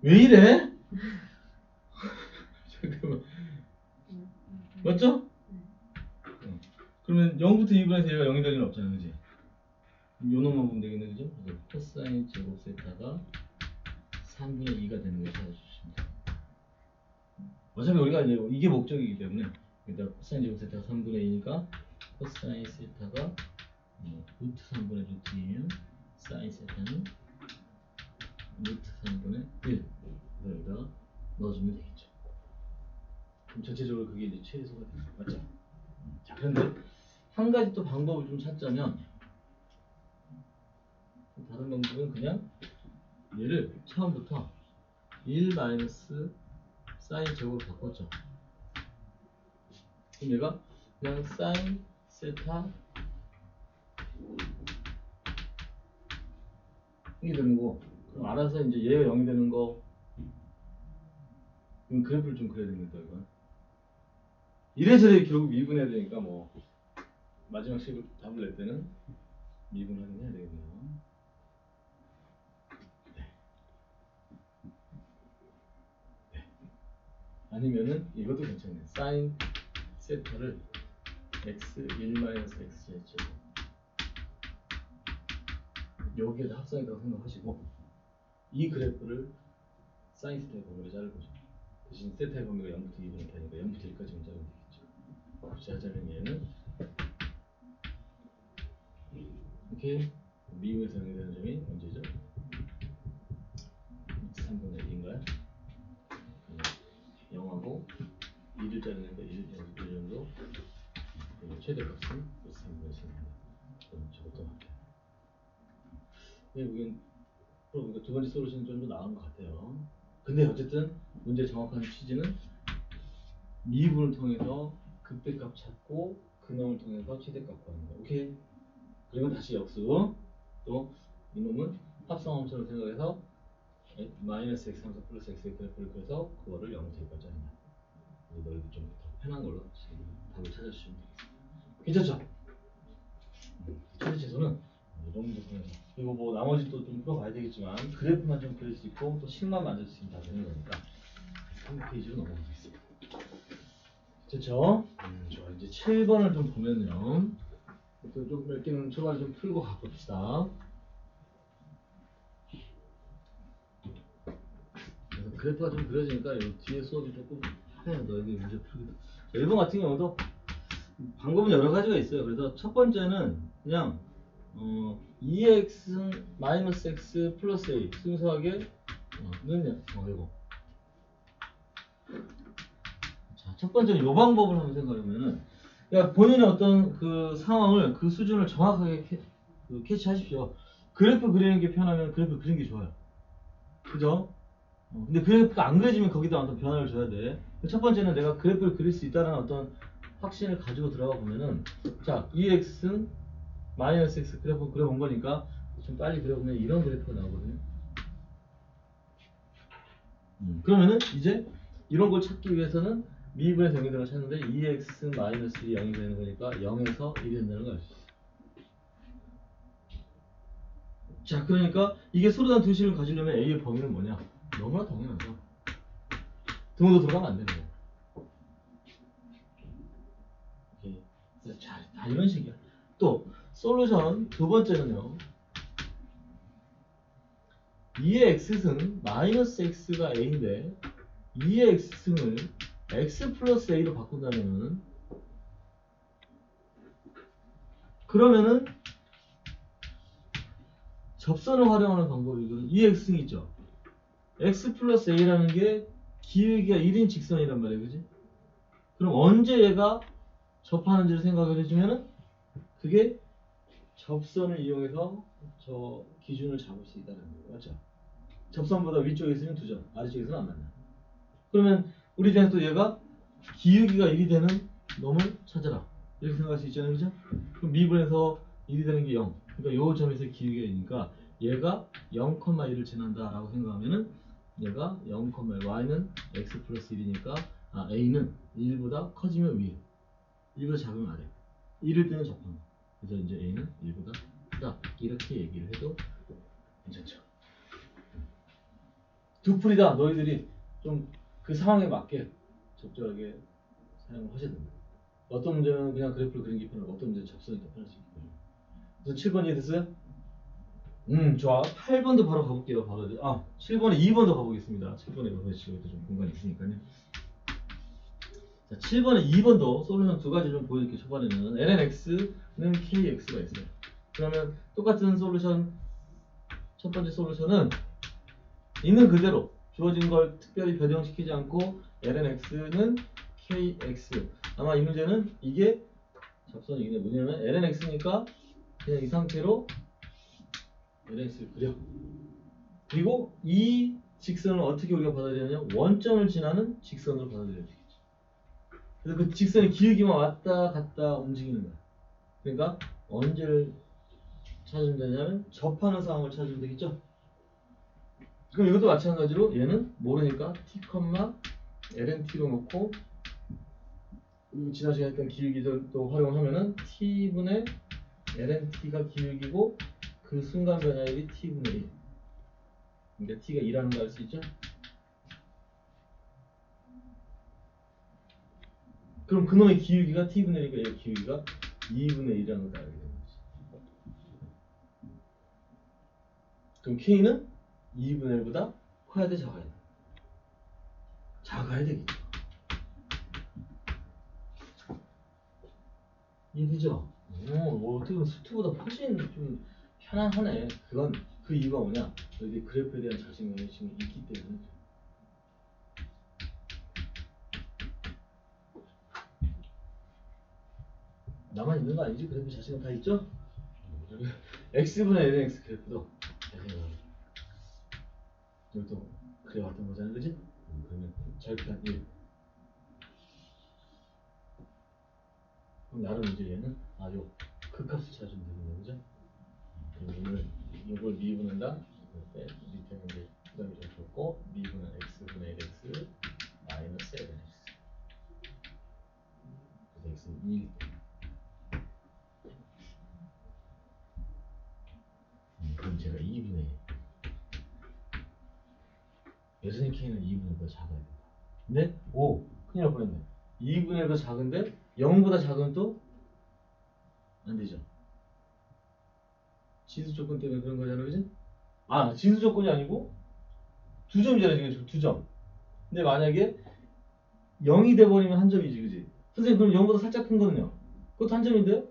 왜 이래? 잠깐만 맞죠? 그러면 0부터 2분에서 얘가 0이 될 리는 없잖아 그지? 요 놈만 보면 되겠네 그죠? 그래서 코사인 제곱 세타가 3분의 2가 되는 걸 찾아주십니다. 어차피 우리가 이제 이게 목적이기 때문에 여기다 코사인 제곱 세타가 3분의 2니까 코사인 세타가 루트 3분의 루트 2면 사인 세타는 루트 3분의 1 여기다 넣어주면 되겠죠. 그럼 전체적으로 그게 이제 최소가 됩니다. 맞죠? 자, 그런데 한 가지 또 방법을 좀 찾자면 다른 방법은 그냥 얘를 처음부터 1 마이너스 사인 제곱으로 바꿨죠. 그럼 얘가 그냥 사인 세타 이게 되는 거. 그럼 알아서 이제 얘가 0이 되는 거. 그럼 그래프를 좀 그려야 됩니다, 이건. 이래저래 결국 미분해야 되니까 뭐 마지막 식을 답을 낼 때는 미분하긴 해야 되겠네요. 네. 네. 아니면은 이것도 괜찮네요. 사인 세타를 x 1-x 제곱 여기에다 합성했다고 생각하시고 이 그래프를 사인 세타의 범위로 자를 거죠. 대신 세타의 범위가 0부터 2분의 파니까 0부터 1까지만 자르면 되겠죠. 굳이 하자면 얘는 이렇게 미분에서 0이 되는 점이 언제죠? 3분의 1인가요? 0하고 2를 자르니까 1 정도 그리고 최대값은 3분의 1입니다. 그럼 저것도 맞게 우리는 두 번째 솔루션이 좀 더 나은 것 같아요. 근데 어쨌든 문제의 정확한 취지는 미분을 통해서 극대값 찾고 근원을 통해서 최대값 구하는 거. 오케이? 그리고 다시 역수. 또 이놈은 합성함수를 생각해서 마이너스 x 함수 플러스 x의 그래프를 그려서 그거를 0부터 1까지 한다. 너희들 좀 더 편한 걸로 답을 찾아주시면 되겠습니다. 괜찮죠? 최대 최소는 이 정도 보면서 그리고 뭐 나머지 또 좀 풀어봐야 되겠지만 그래프만 좀 그릴 수 있고 또 식만 만들 수 있으면 다 되는 거니까 3페이지로 넘어가겠습니다. 됐죠? 좋아. 이제 7번을 좀 보면요. 또 좀 몇 개는 초반에 좀 풀고 가봅시다. 그래서 그래프가 좀 그려지니까 이 뒤에 수업이 조금 하네요. 너희들 문제 풀기도. 1번 같은 경우도 방법은 여러 가지가 있어요. 그래서 첫 번째는 그냥 2x 마이너스 x 플러스 a 순수하게 이거. 자, 첫 번째는 이 방법을 한번 생각하면은 그러니까 본인의 어떤 그 상황을 그 수준을 정확하게 캐치하십시오. 그래프 그리는 게 편하면 그래프 그리는 게 좋아요. 그죠? 근데 그래프가 안 그려지면 거기다 어떤 변화를 줘야 돼. 첫 번째는 내가 그래프를 그릴 수 있다는 어떤 확신을 가지고 들어가 보면은 자 2x 마이너스 x 그래프 그려본 거니까 좀 빨리 그려보면 이런 그래프가 나오거든요. 그러면은 이제 이런 걸 찾기 위해서는 미분에서 0이 되는 걸 찾는데 2x 마이너스 1이 0이 되는 거니까 0에서 1이 된다는 걸 알 수 있어요. 자 그러니까 이게 서로 다른 두 식을 가지려면 a의 범위는 뭐냐? 너무나 당연하죠. 등호도 들어가면 안 되는 거예요. 자, 다 이런 식이야. 또 솔루션 두 번째는요. 2의 x승 마이너스 x가 a인데 2의 x승을 x 플러스 a로 바꾼다면은 그러면은 접선을 활용하는 방법이거든. 2의 x승 있죠. x 플러스 a라는 게 기울기가 1인 직선이란 말이에요. 그지? 그럼 언제 얘가 접하는지를 생각을 해주면은 그게 접선을 이용해서 저 기준을 잡을 수 있다는 거예요. 맞죠? 접선보다 위쪽에 있으면 2점, 아래쪽에서는 안 만나. 그러면 우리 입장에서 또 얘가 기울기가 1이 되는 놈을 찾아라. 이렇게 생각할 수 있잖아요. 그죠? 그럼 미분에서 1이 되는 게 0. 그러니까 요 점에서 기울기가 있으니까 얘가 0,1을 지난다 라고 생각하면은 얘가 0,1, y는 x 플러스 1이니까 a는 1보다 커지면 위, 1보다 작으면 아래. 1을 때는 접한 거. 그래서 이제 a는 1보다 크다. 이렇게 얘기를 해도 괜찮죠. 두 풀이다. 너희들이 좀 그 상황에 맞게 적절하게 사용을 하셔야 됩니다. 어떤 문제는 그냥 그래프를 그리는 게 편하고 어떤 문제는 접선이 더 편할 수 있고요. 그래서 7번 이해됐어요? 좋아. 8번도 바로 가볼게요. 바로 7번에 2번도 가보겠습니다. 7번에 가보시고 좀 공간이 있으니까요. 자, 7번에 2번도 솔루션 두 가지 좀 보여줄게요. 초반에는 lnx는 kx가 있어요. 그러면 똑같은 솔루션 첫 번째 솔루션은 있는 그대로 주어진 걸 특별히 변형시키지 않고 lnx는 kx. 아마 이 문제는 이게 접선이긴 해. 뭐냐면 lnx니까 그냥 이 상태로 lnx를 그려. 그리고 이 직선을 어떻게 우리가 받아들이냐면 원점을 지나는 직선으로 받아들여야 되겠죠. 그래서 그 직선의 기울기만 왔다 갔다 움직이는 거야. 그러니까 언제를 찾으면 되냐면 접하는 상황을 찾으면 되겠죠. 그럼 이것도 마찬가지로 얘는 모르니까 t, lnt로 놓고 그리고 지난 시간에 했던 기울기도 또 활용을 하면은 t분의 lnt가 기울기고 그 순간 변화율이 t분의 1. 그러니까 t가 2라는 거 알 수 있죠? 그럼 그놈의 기울기가 t분의 1이니까 얘 기울기가 2분의 1이라는 걸 알게 되는 거지. 그럼 k는 2분의 1보다 커야 돼, 작아야 돼? 작아야 되겠죠. 이해되죠? 어떻게 보면 수트보다 훨씬 좀 편안하네. 그건 그 이유가 뭐냐? 여기 그래프에 대한 자신감이 지금 있기 때문에. 나만 있는 거 아니지? 그래프 자신감 다 있죠? x분의 lnx 그래프도 자신감. 이것도 그래왔던 거잖아, 그지? 그러면 절편 1. 그럼 나름 이제 얘는 요 극값을 찾으면 되는 거죠? 그럼 이걸 미분한다. 이때 밑에는 이제 그다음에 적혔고 미분은 x분의 1x 마이너스 lnx. 그래서 x는 2. 그럼 제가 2분의 1. 여전히 k는 2분의 1보다 작아야 된다. 근데 큰일 날 뻔했네. 2분의 1보다 작은데 0보다 작으면 또 안 되죠. 진수 조건 때문에 그런 거잖아, 그지? 진수 조건이 아니고 2점이잖아, 지금 2점. 근데 만약에 0이 돼버리면 한 점이지, 그지? 선생님, 그럼 0보다 살짝 큰 거는요? 그것도 한 점인데요?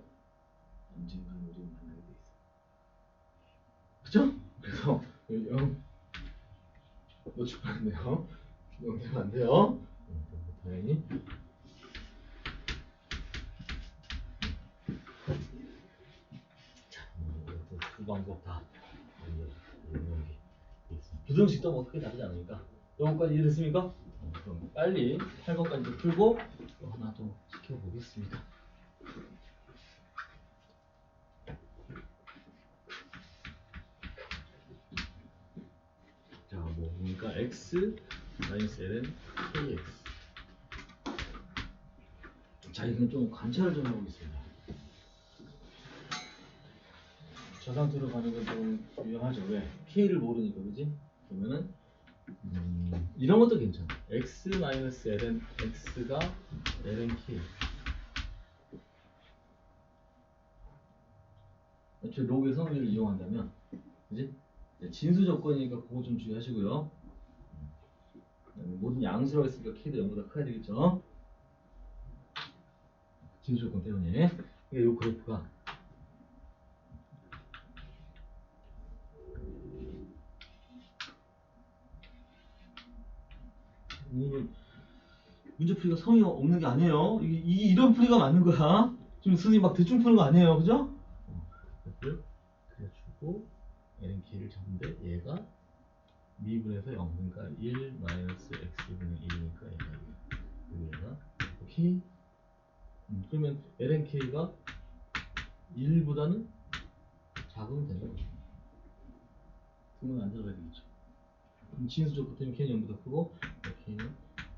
언젠간 우리는 만나게 돼 있어. 그죠? 그래서 0 놓칠 뻔했네요. 0 되면 안 돼요. 다행히. 두 방법 다 부등식도 뭐 크게 다르지 않으니까 요거까지 이해됐습니까? 그럼 빨리 8번까지 풀고 또 하나 더 시켜보겠습니다. 자, 뭐 보니까 x 마이너스 ln kx. 자, 이건 좀 관찰을 좀 해보겠습니다. 저 상태로 가는 건 좀 유용하죠. 왜? k를 모르니까, 그지? 그러면은 이런 것도 괜찮아. x 마이너스 ln x가 ln k. 애초에 로그의 성질을 이용한다면, 그지? 진수 조건이니까 그거 좀 주의하시고요. 모든 양수라고 했으니까 k도 0보다 커야 되겠죠? 진수 조건 때문에. 이 그래프가 문제 풀이가 성의 없는 게 아니에요. 이런 풀이가 맞는 거야. 지금 선생님 막 대충 푸는 거 아니에요, 그죠? 그래프를 그려주고 lnk를 잡는데 얘가 미분해서 0, 그러니까 1 마이너스 x분의 1이니까 얘가 여기가 오케이. 그러면 lnk가 1보다는 작으면 되는 거죠. 등은 안 들어가야 되겠죠. 그럼 진수조건 때문에 k는 0보다 크고 k는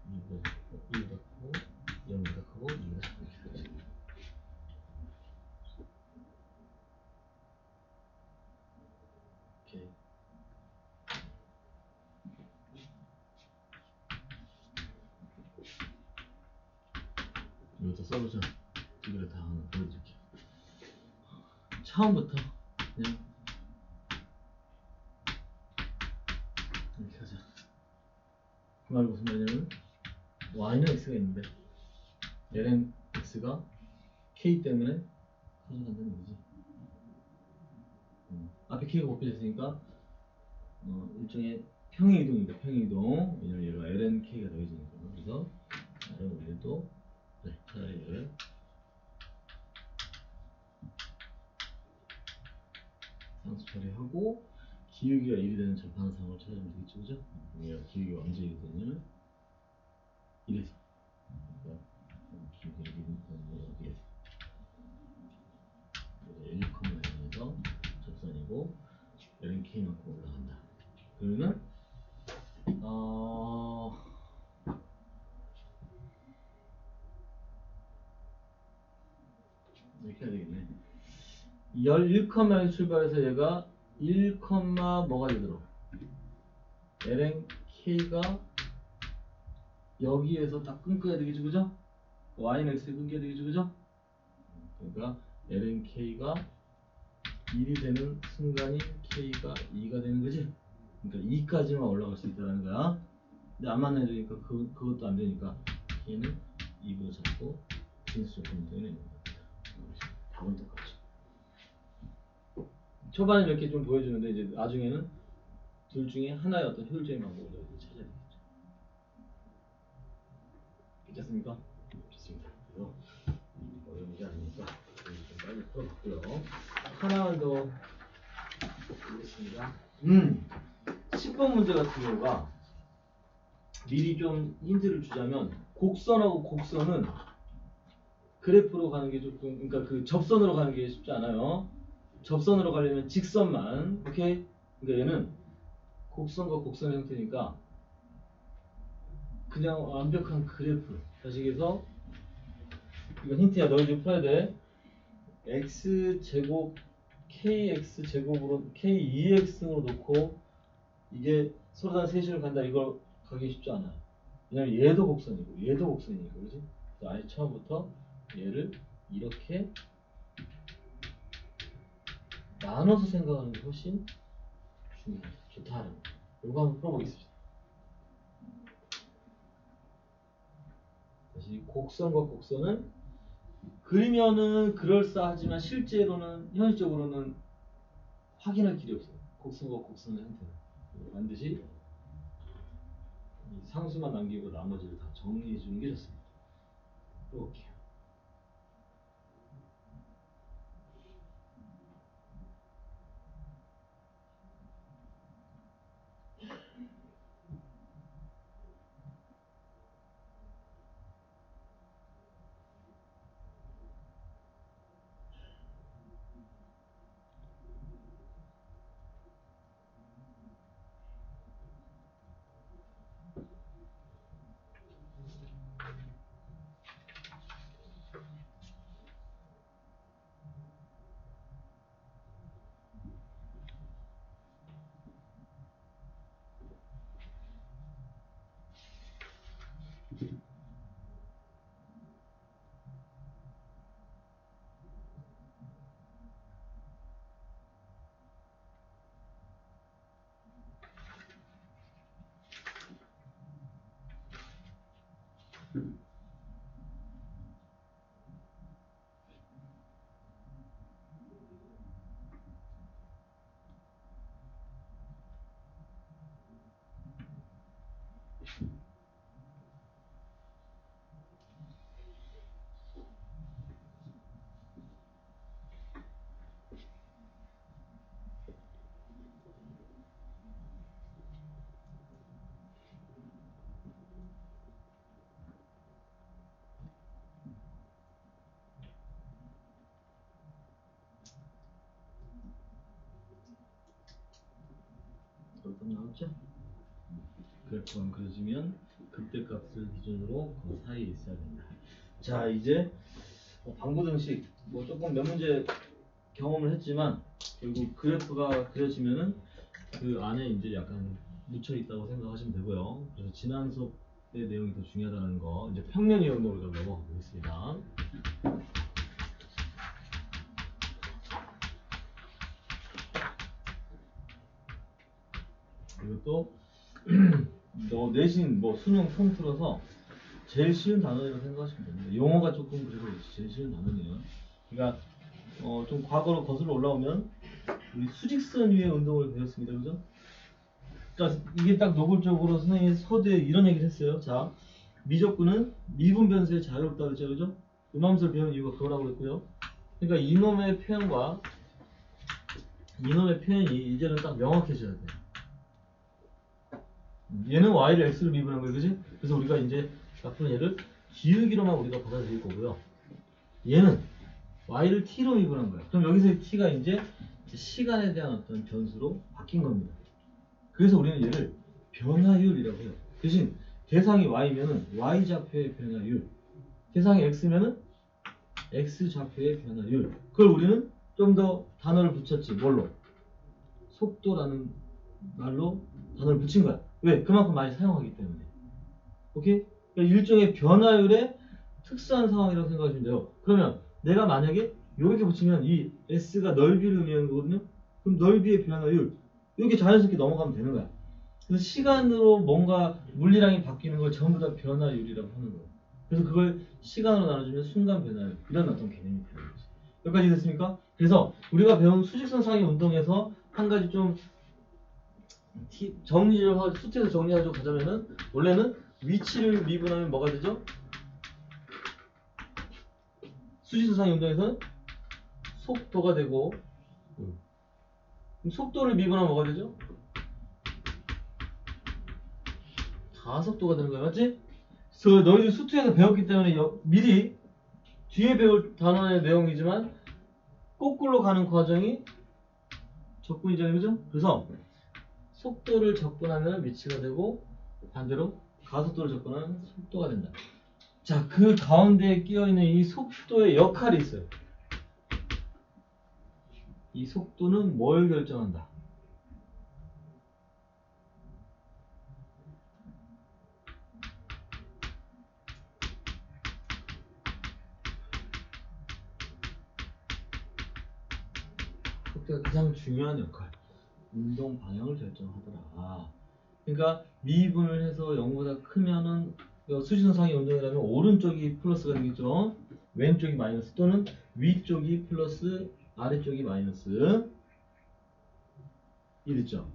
2보다 크고 0보다 크고 2보다 작고 이렇게 되죠. 오케이. 이것도 솔루션 두 개를 다 하나 보여드릴게요. 처음부터 그냥 이렇게 하자. 그 말이 무슨 말이냐면 y는 x가 있는데 ln x가 k 때문에 커져간다는 얘기지. 앞에 k가 곱해졌으니까 일종의 평행이동입니다. 평행이동. 왜냐면 얘가 ln k가 더해지니까. 그래서 나를 올려도 네, 차라리 얘를 상수 처리하고 기울기가 1이 되는 접한상을 찾으면 되겠죠, 그죠? 얘가 기울기가 언제 1이 되냐면 이래서 기울기가 1이 되는 여기에서 1,0에서 접선이고 ln k만큼 올라간다. 그러면 이렇게 해야 되겠네. 1,1,에 출발해서 얘가 1, 뭐가 되도록 ln k가 여기에서 딱 끊겨야 되겠죠, 그죠? y는 x에 끊겨야 되겠죠, 그죠? 그러니까 ln k가 1이 되는 순간이 k가 2가 되는 거지. 그러니까 2까지만 올라갈 수 있다는 거야. 근데 안 만나니까 그것도 안 되니까 k는 2보다 작고 진수 조건 때문에 답은 똑같죠. 초반에 이렇게 좀 보여주는데 이제 나중에는 둘 중에 하나의 어떤 효율적인 방법을 찾아야 되겠죠. 괜찮습니까? 좋습니다. 그래서 어려운 게 아니니까 좀 빨리 풀어봤고요. 하나만 더 보겠습니다. 10번 문제 같은 경우가 미리 좀 힌트를 주자면 곡선하고 곡선은 그래프로 가는 게 조금, 그러니까 그 접선으로 가는 게 쉽지 않아요. 접선으로 가려면 직선만, 오케이? 그러니까 얘는 곡선과 곡선의 형태니까 그냥 완벽한 그래프. 다시 해서 이건 힌트야. 너희들 풀어야 돼. x제곱 kx제곱으로 k2x로 놓고 이게 서로 다 세심을 간다. 이걸 가기 쉽지 않아요. 왜냐면 얘도 곡선이고 얘도 곡선이니까, 그지? 그래서 아예 처음부터 얘를 이렇게 나눠서 생각하는 게 훨씬 좋다. 이거 한번 풀어보겠습니다. 다시 곡선과 곡선은 그리면은 그럴싸하지만 실제로는 현실적으로는 확인할 길이 없어요. 곡선과 곡선의 형태는 반드시 상수만 남기고 나머지를 다 정리해 주는 게 좋습니다. 이렇게. 답 나왔죠? 그래프가 그려지면 극대값을 기준으로 그 사이에 있어야 된다. 자, 이제 방부등식 뭐 조금 몇 문제 경험을 했지만 결국 그래프가 그려지면은 그 안에 이제 약간 묻혀 있다고 생각하시면 되고요. 그래서 지난 수업의 내용이 더 중요하다는 거 이제 평면 이론으로 넘어가 보겠습니다. 이것도 너 내신 뭐 수능 통틀어서 제일 쉬운 단어라고 생각하시면 됩니다. 용어가 조금 그래서 제일 쉬운 단어네요. 그러니까 좀 과거로 거슬러 올라오면 우리 수직선 위의 운동을 배웠습니다. 그죠? 자, 이게 딱 노골적으로 선생님이 서두에 이런 얘기를 했어요. 자, 미적분은 미분 변수에 자유롭다 그랬죠. 그죠? 음함수를 배운 이유가 그거라고 그랬고요. 그러니까 이놈의 표현과 이놈의 표현이 이제는 딱 명확해져야 돼. 얘는 y를 x로 미분한 거예요. 그지? 그래서 우리가 이제 앞으로 얘를 기울기로만 우리가 받아들일 거고요. 얘는 y를 t로 미분한 거야. 그럼 여기서의 t가 이제 시간에 대한 어떤 변수로 바뀐 겁니다. 그래서 우리는 얘를 변화율이라고 해요. 대신 대상이 y면은 y 좌표의 변화율, 대상이 x면은 x 좌표의 변화율. 그걸 우리는 좀 더 단어를 붙였지. 뭘로? 속도라는 말로 단어를 붙인 거야. 왜? 그만큼 많이 사용하기 때문에. 오케이? 그러니까 일종의 변화율의 특수한 상황이라고 생각하시면 돼요. 그러면 내가 만약에 이렇게 붙이면 이 S가 넓이를 의미하는 거거든요. 그럼 넓이의 변화율 이렇게 자연스럽게 넘어가면 되는 거야. 그래서 시간으로 뭔가 물리량이 바뀌는 걸 전부 다 변화율이라고 하는 거예요. 그래서 그걸 시간으로 나눠주면 순간 변화율 이런 어떤 개념이 되는 거지. 여기까지 됐습니까? 그래서 우리가 배운 수직선 상의 운동에서 한 가지 좀 정리를 하고 수트에서 정리하자고 가자면은 원래는 위치를 미분하면 뭐가 되죠? 수직선 상의 운동에서는 속도가 되고 그럼 속도를 미분하면 뭐가 되죠? 가속도가 되는 거야. 맞지? 그래서 너희들 수트에서 배웠기 때문에 미리 뒤에 배울 단원의 내용이지만 거꾸로 가는 과정이 적분이잖아요. 그죠? 그래서 속도를 적분하면 위치가 되고 반대로 가속도를 적분하면 속도가 된다. 자, 그 가운데에 끼어있는 이 속도의 역할이 있어요. 이 속도는 뭘 결정한다? 속도가 가장 중요한 역할. 운동 방향을 결정하더라. 그러니까 미분을 해서 0보다 크면은 수직선상의 운동이라면 오른쪽이 플러스가 되겠죠. 왼쪽이 마이너스 또는 위쪽이 플러스 아래쪽이 마이너스 이랬죠.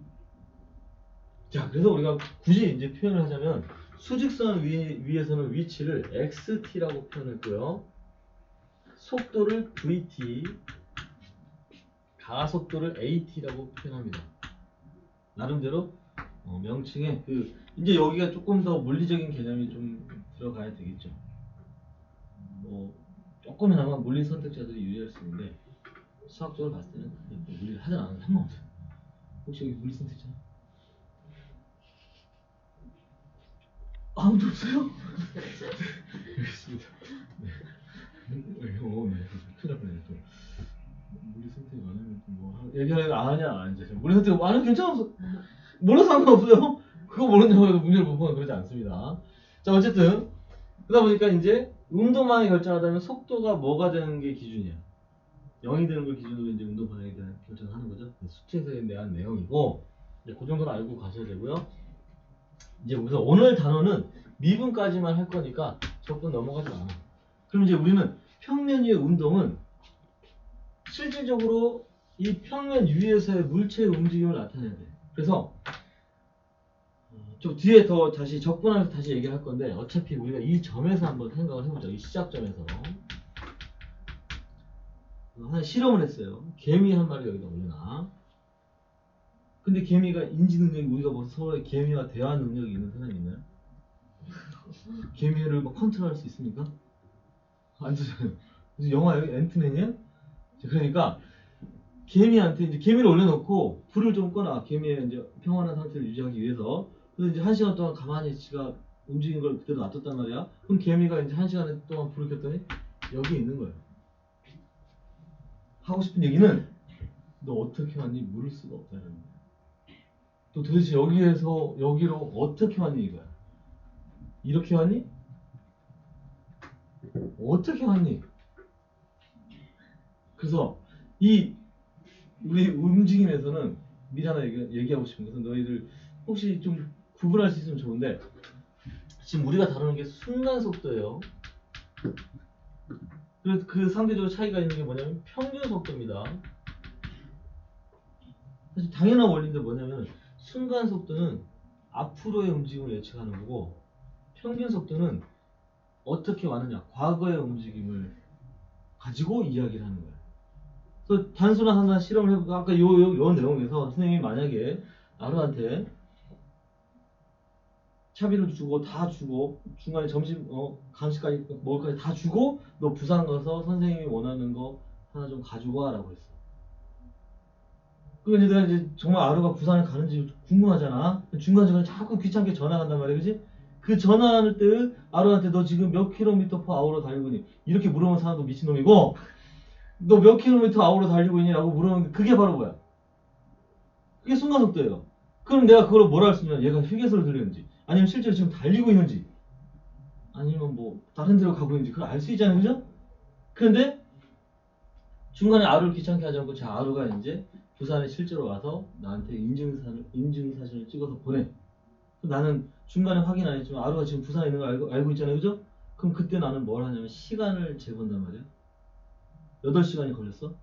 자, 그래서 우리가 굳이 이제 표현을 하자면 수직선 위에서는 위치를 xt라고 표현했고요. 속도를 vt, 가속도를 at라고 표현합니다. 나름대로 명칭에 이제 여기가 조금 더 물리적인 개념이 좀 들어가야 되겠죠. 뭐 조금이나마 물리 선택자들이 유리할 수 있는데 수학적으로 봤을 때는 물리를 하지 않아도 상관없어요. 혹시 여기 물리 선택자? 아무도 없어요? 알겠습니다. 네. 네. 큰일 날 뻔했네 또. 물리 선택 안 하면 뭐 얘기하려고 안 하냐 이제 물리 선택 안 하면 괜찮아서 몰라서 상관없어요. 그거 모르냐고 해도 문제를 못 보면 그러지 않습니다. 자, 어쨌든 그러다 보니까 이제 운동방향이 결정하다면 속도가 뭐가 되는 게 기준이야. 0이 되는 걸 기준으로 이제 운동 방향에 대한 결정을 하는 거죠. 수치에서 대한 내용이고 이제 그 정도는 알고 가셔야 되고요. 이제 우선 오늘 단어는 미분까지만 할 거니까 적분 넘어가지 않아. 그럼 이제 우리는 평면 위의 운동은 실질적으로 이 평면 위에서의 물체의 움직임을 나타내야 돼. 그래서 좀 뒤에 더 다시 적분하면서 다시 얘기를 할 건데 어차피 우리가 이 점에서 한번 생각을 해보자. 이 시작점에서 하나 실험을 했어요. 개미 한 마리 여기다 올려놔. 근데 개미가 인지 능력이 우리가 뭐 서로의 개미와 대화 능력이 있는 사람이 있나요? 개미를 뭐 컨트롤할 수 있습니까? 안 되잖아요. 그래서 영화 여기 앤트맨이야? 그러니까 개미한테 이제 개미를 올려놓고 불을 좀 꺼놔. 개미의 이제 평온한 상태를 유지하기 위해서. 그래서 이제 1시간 동안 가만히 지가 움직이는 걸 그대로 놔뒀단 말이야. 그럼 개미가 이제 1시간 동안 불을 켰더니 여기 있는 거야. 하고 싶은 얘기는 너 어떻게 왔니? 물을 수가 없다는 거야. 또 도대체 여기에서 여기로 어떻게 왔니 이거야. 이렇게 왔니? 어떻게 왔니? 그래서 이 우리 움직임에서는 미리 하나 얘기하고 싶은 것은 너희들 혹시 좀 구분할 수 있으면 좋은데 지금 우리가 다루는 게 순간 속도예요. 그래서 그 상대적으로 차이가 있는 게 뭐냐면 평균 속도입니다. 사실 당연한 원리인데 뭐냐면 순간 속도는 앞으로의 움직임을 예측하는 거고 평균 속도는 어떻게 왔느냐 과거의 움직임을 가지고 이야기를 하는 거야. 그래서 단순한 하나 실험을 해보고 아까 요 내용에서 선생님이 만약에 아루한테 차비를 주고 다 주고 중간에 점심 간식까지 먹을 거까지 다 주고 너 부산 가서 선생님이 원하는 거 하나 좀 가지고 와라고 했어. 그러니까 내가 이제 정말 아루가 부산에 가는지 궁금하잖아. 중간중간에 자꾸 귀찮게 전화한단 말이야, 그지? 그 전화할 때 아루한테 너 지금 몇 킬로미터 퍼 아워로 달리고 있니? 이렇게 물어보는 사람도 미친놈이고 너 몇 킬로미터 아워로 달리고 있니? 라고 물어보는 게 그게 바로 뭐야? 그게 순간속도예요. 그럼 내가 그걸 뭐라 할 수 있냐? 얘가 휴게소를 들리는지 아니면 실제로 지금 달리고 있는지 아니면 뭐 다른 데로 가고 있는지 그걸 알 수 있잖아요, 그죠? 그런데 중간에 아루를 귀찮게 하지 않고 자 아루가 이제 부산에 실제로 와서 나한테 인증사진을 찍어서 보내. 나는 중간에 확인 안 했지만 아루가 지금 부산에 있는 거 알고 있잖아요, 그죠? 그럼 그때 나는 뭘 하냐면 시간을 재본단 말이야. 8시간이 걸렸어?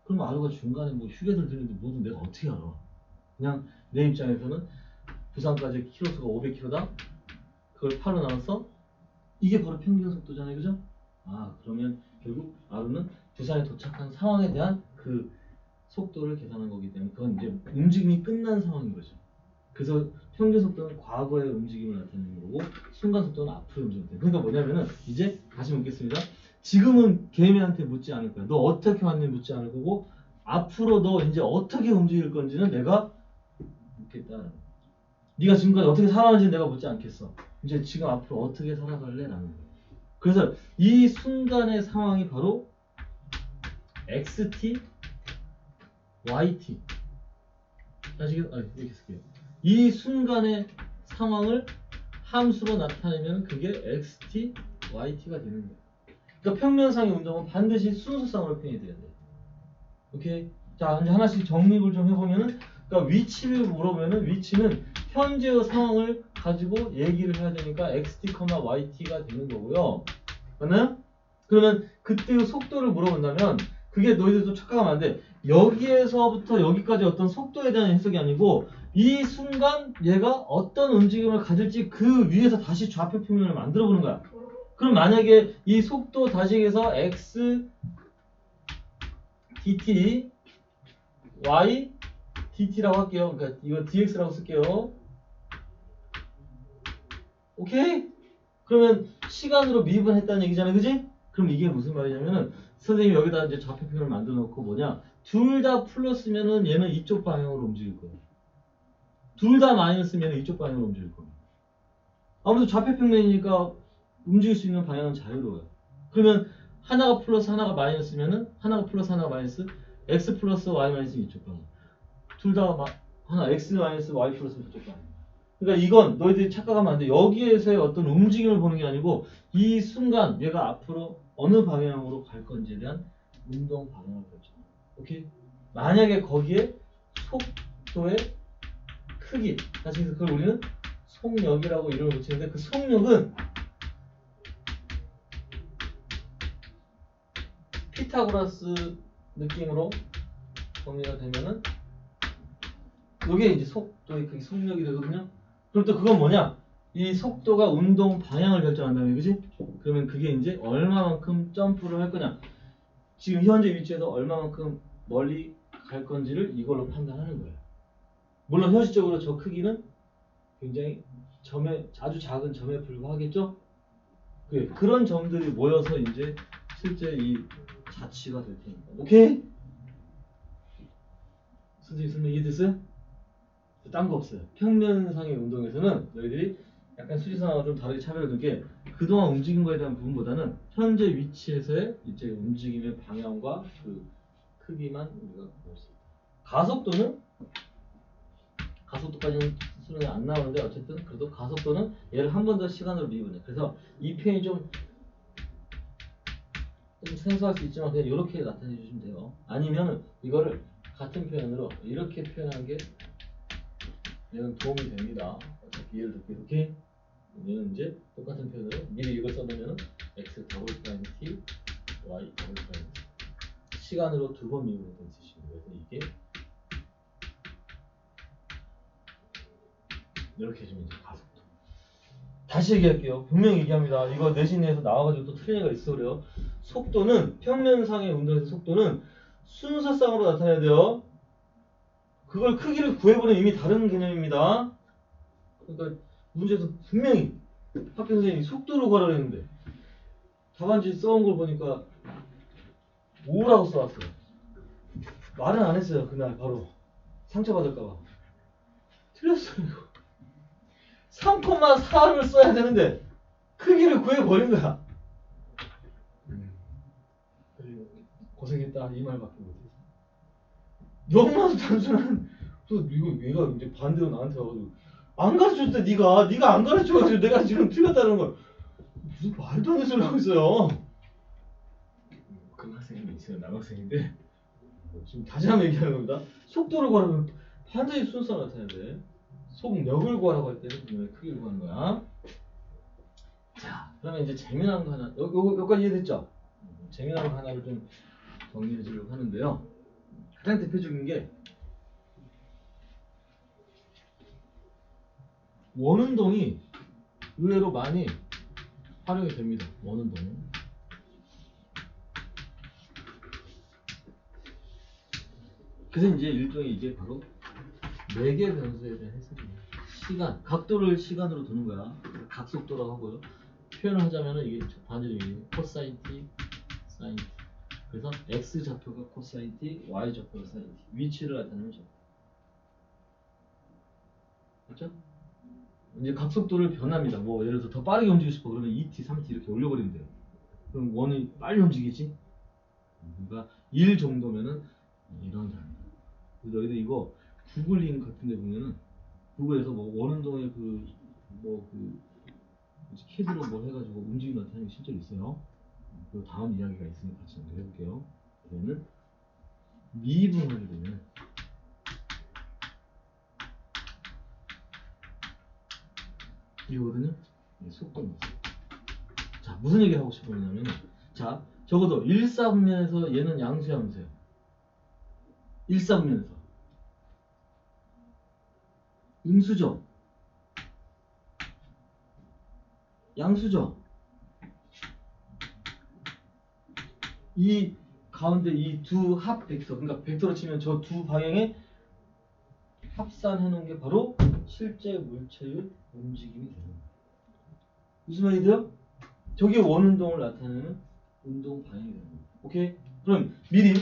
그럼 아루가 중간에 뭐 휴게소를 들리는데 뭐든 내가 어떻게 알아? 그냥 내 입장에서는 부산까지 키로수가 500km다? 그걸 8로 나눴어? 이게 바로 평균 속도잖아요, 그죠? 아, 그러면 결국 아루는 부산에 도착한 상황에 대한 그 속도를 계산한 거기 때문에 그건 이제 움직임이 끝난 상황인 거죠. 그래서 평균 속도는 과거의 움직임을 나타내는 거고 순간 속도는 앞으로의 움직임을 나타내는 거고. 그러니까 뭐냐면은 이제 다시 묻겠습니다. 지금은 개미한테 묻지 않을 거야. 너 어떻게 왔니 묻지 않을 거고 앞으로 너 이제 어떻게 움직일 건지는 내가 묻겠다. 네가 지금까지 어떻게 살아왔는지 내가 묻지 않겠어. 이제 지금 앞으로 어떻게 살아갈래? 라는 거야. 그래서 이 순간의 상황이 바로 XT, YT. 이렇게 쓸게요. 이 순간의 상황을 함수로 나타내면 그게 XT, YT가 되는 거예요. 그러니까 평면상의 운동은 반드시 순서상으로 표현이 돼야 돼요. 오케이? 자, 이제 하나씩 정립을 좀 해보면은, 그러니까 위치를 물어보면은 위치는 현재의 상황을 가지고 얘기를 해야 되니까 XT, YT가 되는 거고요. 맞나요? 그러면 그때의 속도를 물어본다면 그게 너희들도 착각하면 안 돼. 여기에서부터 여기까지 어떤 속도에 대한 해석이 아니고 이 순간 얘가 어떤 움직임을 가질지 그 위에서 다시 좌표 평면을 만들어 보는 거야. 그럼 만약에 이 속도 다시해서 x dt y dt라고 할게요. 그러니까 이거 dx라고 쓸게요. 오케이? 그러면 시간으로 미분을 했다는 얘기잖아요, 그지? 그럼 이게 무슨 말이냐면은 선생님이 여기다 이제 좌표평을 만들어 놓고 뭐냐, 둘 다 플러스면은 얘는 이쪽 방향으로 움직일 거예요. 둘 다 마이너스면은 이쪽 방향으로 움직일 겁니다. 아무래도 좌표평면이니까 움직일 수 있는 방향은 자유로워요. 그러면 하나가 플러스 하나가 마이너스면은 하나가 플러스 하나가 마이너스, x 플러스 y 마이너스 이쪽 방향. 둘 다 하나 x 마이너스 y 플러스 이쪽 방향. 그러니까 이건 너희들이 착각하면 안 돼. 여기에서의 어떤 움직임을 보는 게 아니고 이 순간 얘가 앞으로 어느 방향으로 갈 건지에 대한 운동 방향을 결정해요. 오케이? 만약에 거기에 속도의 크기, 다시 해서 그걸 우리는 속력이라고 이름을 붙이는데 그 속력은 피타고라스 느낌으로 정리가 되면은 이게 이제 속도의 크기, 속력이 되거든요. 그럼 또 그건 뭐냐? 이 속도가 운동 방향을 결정한다는 거지? 그러면 그게 이제 얼마만큼 점프를 할 거냐? 지금 현재 위치에서 얼마만큼 멀리 갈 건지를 이걸로 판단하는 거예요. 물론 현실적으로 저 크기는 굉장히 아주 작은 점에 불과하겠죠? 그런 점들이 모여서 이제 실제 이 자치가 될 테니까. 오케이? 선생님 설명 이해됐어요? 딴 거 없어요. 평면상의 운동에서는 너희들이 약간 수지상하고 좀 다르게 차별을 둔 게 그동안 움직인 거에 대한 부분보다는 현재 위치에서의 이제 움직임의 방향과 그 크기만 우리가 볼 수 있다. 가속도까지는 수능에 안 나오는데 어쨌든 그래도 가속도는 얘를 한 번 더 시간으로 미분해. 그래서 이 표현이 좀 생소할 수 있지만 그냥 이렇게 나타내 주시면 돼요. 아니면 이거를 같은 표현으로 이렇게 표현하는 게 얘는 도움이 됩니다. 어차피 얘를 듣기 이렇게 얘는 이제 똑같은 표현으로 미리 이걸 써놓으면 x 더블 프라임 t y 더블 프라임 t 시간으로 두 번 미분된 뜻입니다. 그래서 이게 이렇게 해주면 이제 가속도. 다시 얘기할게요. 분명히 얘기합니다. 이거 내신에서 나와가지고 또 틀린 애가 있어 그래요. 속도는 평면상의 운동에서 속도는 순서상으로 나타내야 돼요. 그걸 크기를 구해보는 이미 다른 개념입니다. 그러니까 문제에서 분명히 학교 선생님이 속도로 구하라고 했는데 답안지 써온 걸 보니까 5라고 써왔어요. 말은 안 했어요. 그날 바로 상처받을까봐. 틀렸어요. 3,4를 써야 되는데 크기를 구해버린 거야. 고생했다 이 말밖에 못했어. 너무나도 단순한. 그래서 이거 얘가 이제 반대로 나한테 와가지고 안 가르쳐줬대. 네가 안 가르쳐가지고 내가 지금 틀렸다는 걸 무슨 말도 안 되는 소리 하고 있어요. 그 학생이 있어요. 남학생인데 지금 다시 한번 얘기하는 겁니다. 속도를 구하려면 반드시 순서가 나타나야 돼. 속력을 구하라고 할 때는 분명히 크기를 구하는 거야. 자, 그러면 이제 재미난 거 하나. 여기까지 이해됐죠? 재미난 거 하나를 좀 정리해 주려고 하는데요. 가장 대표적인 게 원운동이 의외로 많이 활용이 됩니다. 원운동. 그래서 이제 일종의 이게 바로 매개 변수에 대한 해석입니다. 시간, 각도를 시간으로 두는 거야. 각속도라고 하고요. 표현을 하자면은 이게 반대로 코사인 t, 사인 t. 그래서 x 좌표가 코사인 t, y 좌표가 사인 t. 위치를 나타내는 좌표. 그렇죠? 이제 각속도를 변합니다. 뭐 예를 들어 더 빠르게 움직이고 싶어 그러면 2t, 3t 이렇게 올려버리면 돼요. 그럼 원이 빨리 움직이지? 그러니까 1 정도면은 이런 단위. 너희들 이거 구글 링크 같은 데 보면은 구글에서 뭐 원운동의 키드로 뭐 해가지고 움직임 나타내는 게 실제로 있어요. 그 다음 이야기가 있으니까 같이 한번 해볼게요. 얘는 미분하게 되면 이거거든요. 속도입니다. 자, 무슨 얘기를 하고 싶으냐면, 자, 적어도 1사분면에서 얘는 양수야, 함수야. 1사분면에서 음수죠. 양수죠. 이 가운데 이 두 합 벡터, 그러니까 벡터로 치면 저 두 방향에 합산해 놓은 게 바로 실제 물체의 움직임이 되는 거예요. 무슨 말이 돼요? 저게 원운동을 나타내는 운동 방향이 되는 거예요. 오케이? 그럼 미리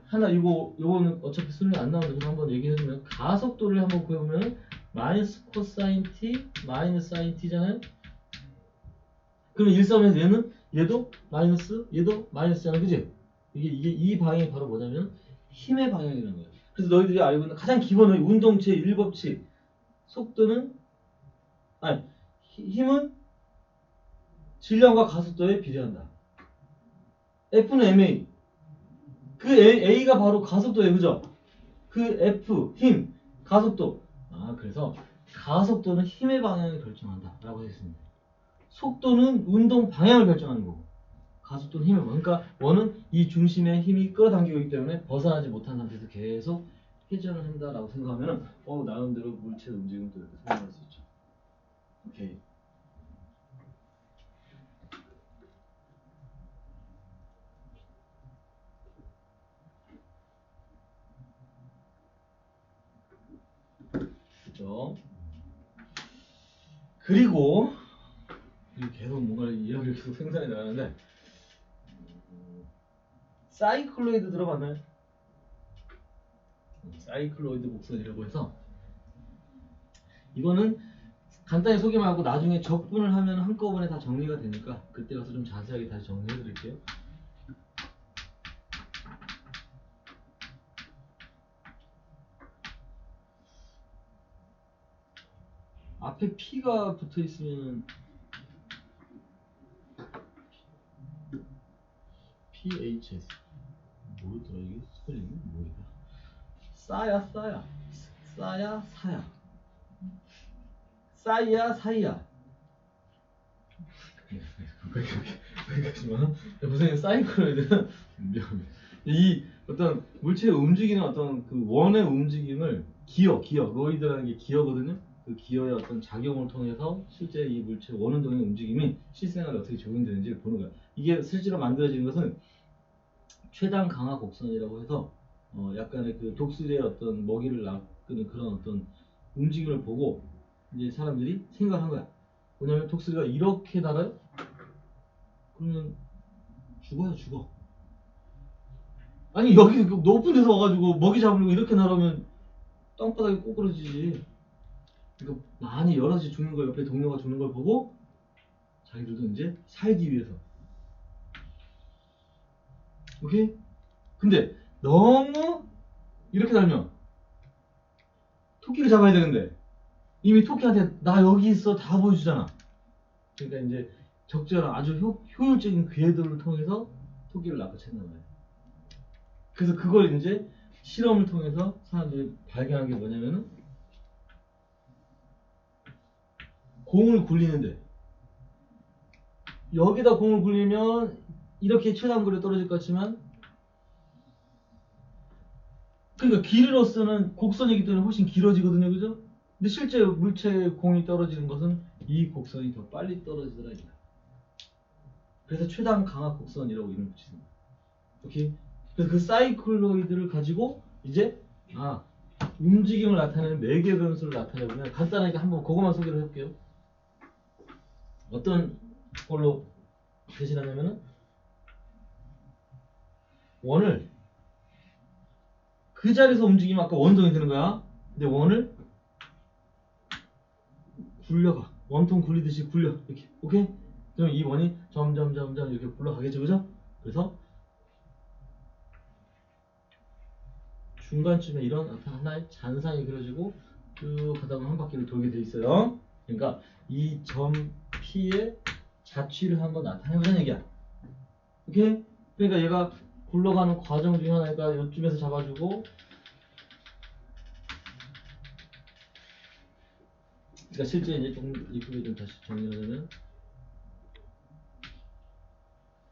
하나 요거는 어차피 수능이 안 나오는데 한번 얘기해주면 가속도를 한번 구해보면 마이너스 코사인 t 마이너스 사인 t잖아요. 그럼 일사분면에서 얘는 얘도 마이너스 얘도 마이너스잖아, 그지? 이게 이 방향이 바로 뭐냐면 힘의 방향이라는 거예요. 그래서 너희들이 알고 있는 가장 기본의 운동체 1법칙 속도는 아니 힘은 질량과 가속도에 비례한다. F는 ma. 그 A가 바로 가속도예요, 그죠? 그 F, 힘, 가속도. 아, 그래서 가속도는 힘의 방향을 결정한다 라고 했습니다. 속도는 운동 방향을 결정하는 거고 가속도는 힘의 방향. 그러니까 원은 이 중심에 힘이 끌어당기고 있기 때문에 벗어나지 못한 상태에서 계속 회전을 한다라고 생각하면 나름대로 물체 움직임도 이렇게 설명할 수 있죠. 오케이. 그죠? 그리고 계속 뭔가 이야기를 계속 생산해 나가는데 사이클로이드 들어봤나요? 사이클로이드 곡선이라고 해서 이거는 간단히 소개만 하고 나중에 적분을 하면 한꺼번에 다 정리가 되니까 그때 가서 좀 자세하게 다시 정리해 드릴게요. 앞에 P가 붙어 있으면 PHS 뭐였더라 이게 스펠링이 뭐야? 싸야 사야 사이야 거기까지만. 무슨 사이클로이드는 이 어떤 물체의 움직이는 어떤 그 원의 움직임을 기어 로이드라는 게 기어거든요. 그 기어의 어떤 작용을 통해서 실제 이 물체 원운동의 움직임이 실생활에 어떻게 적용되는지를 보는 거야. 이게 실제로 만들어지는 것은 최단 강화 곡선이라고 해서 약간의 그 독수리의 어떤 먹이를 낚는 그런 어떤 움직임을 보고 이제 사람들이 생각한 거야. 뭐냐면 독수리가 이렇게 날아요? 그러면 죽어. 아니 여기 높은 데서 와가지고 먹이 잡으려고 이렇게 날아오면 땅바닥에 꼬꾸러지지. 그러니까 많이 여러 가지 죽는 걸 옆에 동료가 죽는 걸 보고 자기들도 이제 살기 위해서. 오케이? 근데 너무 이렇게 달면 토끼를 잡아야 되는데 이미 토끼한테 나 여기 있어 다 보여주잖아. 그러니까 이제 적절한 아주 효율적인 궤도를 통해서 토끼를 낚아챘나 봐요. 그래서 그걸 이제 실험을 통해서 사람들이 발견한 게 뭐냐면은 공을 굴리는데 여기다 공을 굴리면 이렇게 최단거리에 떨어질 것 같지만 그러니까 길이로서는 곡선이기 때문에 훨씬 길어지거든요, 그죠? 근데 실제 물체의 공이 떨어지는 것은 이 곡선이 더 빨리 떨어지더라 이거야. 그래서 최단 강압 곡선이라고 이름 붙이는 거야. 오케이? 그래서 그 사이클로이드를 가지고 이제 움직임을 나타내는 매개 변수를 나타내보면 간단하게 한번 그것만 소개를 해볼게요. 어떤 걸로 대신하냐면은 원을 그 자리에서 움직이면 아까 원동이 되는 거야. 근데 원을 굴려가. 원통 굴리듯이 굴려. 이렇게. 오케이? 그럼 이 원이 점점 이렇게 굴러가겠죠. 그죠? 그래서 중간쯤에 이런 하나의 잔상이 그려지고 쭉 가다 보면 한 바퀴를 돌게 돼 있어요. 그러니까 이 점 P의 자취를 한번 나타내보자는 얘기야. 오케이? 그러니까 얘가 굴러가는 과정 중에 하나니까 이쯤에서 잡아주고 그러니까 실제 이제 조금 이쁘게 좀 다시 정리하자면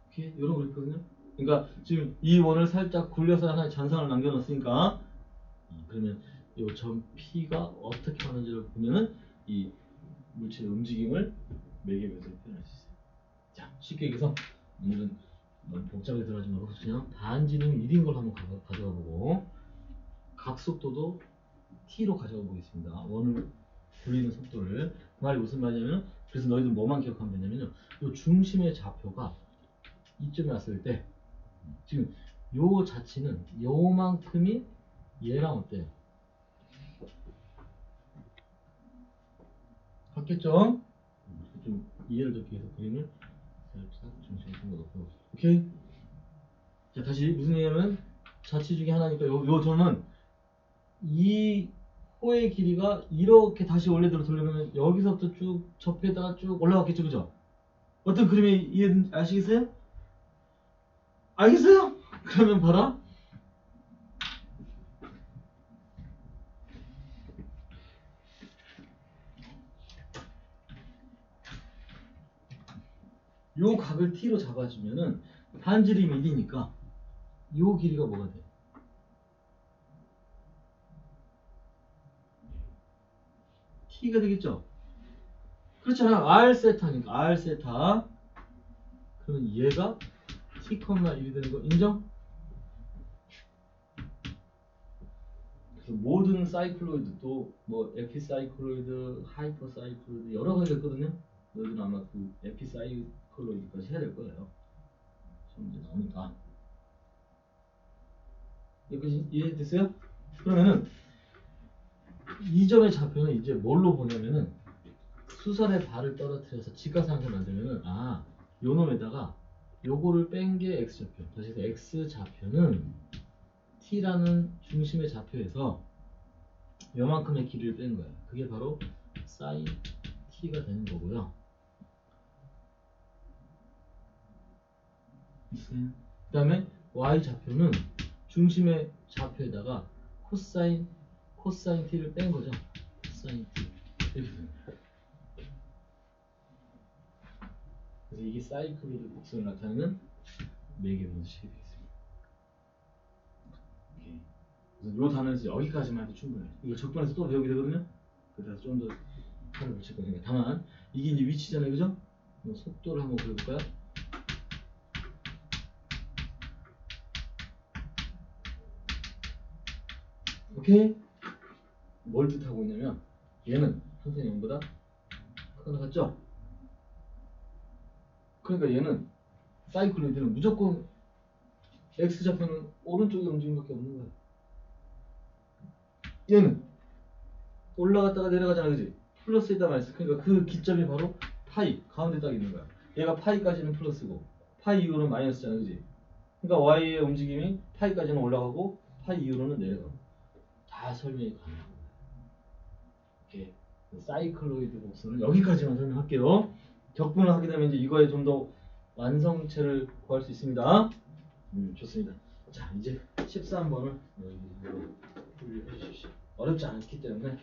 이렇게 이런 그래프거든요. 그러니까 지금 이 원을 살짝 굴려서 하나의 잔상을 남겨놨으니까 그러면 이 점 P가 어떻게 하는지를 보면은 이 물체의 움직임을 매개면서 표현할 수 있어요. 자, 쉽게 얘기해서 오늘은 너무 복잡하게 들어가지 말고 그냥 반지름 1인 걸 한번 가져가 보고 각속도도 T로 가져가 보겠습니다. 원을 굴리는 속도를. 그 말이 무슨 말이냐면 그래서 너희들 뭐만 기억하면 되냐면요. 이 중심의 좌표가 이쯤에 왔을 때 지금 요 자치는 요만큼이 얘랑 어때요? 같겠죠? 좀 이해를 돕기 위해서 그림을 살짝 중심을 좀 더 높여. 오케이? 자, 다시 무슨 얘기냐면 자치 중에 하나니까 요 점은 이 호의 길이가 이렇게 다시 원래대로 돌려면 여기서부터 쭉 접에다가 쭉 올라갔겠죠, 그죠? 어떤 그림이 이해 아시겠어요? 알겠어요? 그러면 봐라. 요 각을 t로 잡아주면은 반지름이 1이니까 요 길이가 뭐가 돼? t가 되겠죠? 그렇잖아. r 세타니까 r 세타. 그러면 얘가 t, 1이 되는 거 인정? 그래서 모든 사이클로이드도 뭐 에피사이클로이드, 하이퍼사이클로이드 여러 가지가 있거든요. 너희들은 아마 그 에피사이클로이드까지 해야 될 거예요. 문제 나오니까. 여기까지 이해됐어요? 그러면은 이 점의 좌표는 이제 뭘로 보냐면은 수선의 발을 떨어뜨려서 직각삼각형을 만들면은 요 놈에다가 요거를 뺀 게 x좌표. 다시 해서 x좌표는 t라는 중심의 좌표에서 요만큼의 길이를 뺀 거야. 그게 바로 sin t가 되는 거고요. 그 다음에 y좌표는 중심의 좌표에다가 코사인 t를 뺀 거죠. 코사인 t. 이렇게 됩니다. 그래서 이게 사이클로이드 곡선을 나타내는 매개 방식이 되겠습니다. 오케이. 그래서 요 단어에서 여기까지만 해도 충분해요. 이거 적분해서 또 배우게 되거든요. 그래서 좀 더 팔을 붙일 거니까. 다만 이게 이제 위치잖아요, 그죠? 속도를 한번 그려볼까요? 오케이? 뭘 뜻하고 있냐면 얘는 항상 0보다 크거나 같죠? 그러니까 얘는 사이클로이드는 무조건 x좌표는 오른쪽에 움직임밖에 없는 거야. 얘는 올라갔다가 내려가잖아, 그지? 플러스에다 마이너스. 그러니까 그 기점이 바로 파이 가운데 딱 있는 거야. 얘가 파이까지는 플러스고 파이 이후로는 마이너스잖아, 그지? 그러니까 y의 움직임이 파이까지는 올라가고 파이 이후로는 내려가고 다 설명이 가능한 거야. 이렇게 사이클로이드 곡선은 여기까지만 설명할게요. 적분을 하게 되면 이제 이거에 좀 더 완성체를 구할 수 있습니다. 좋습니다. 자, 이제 13번을 분류해 주십시오. 어렵지 않기 때문에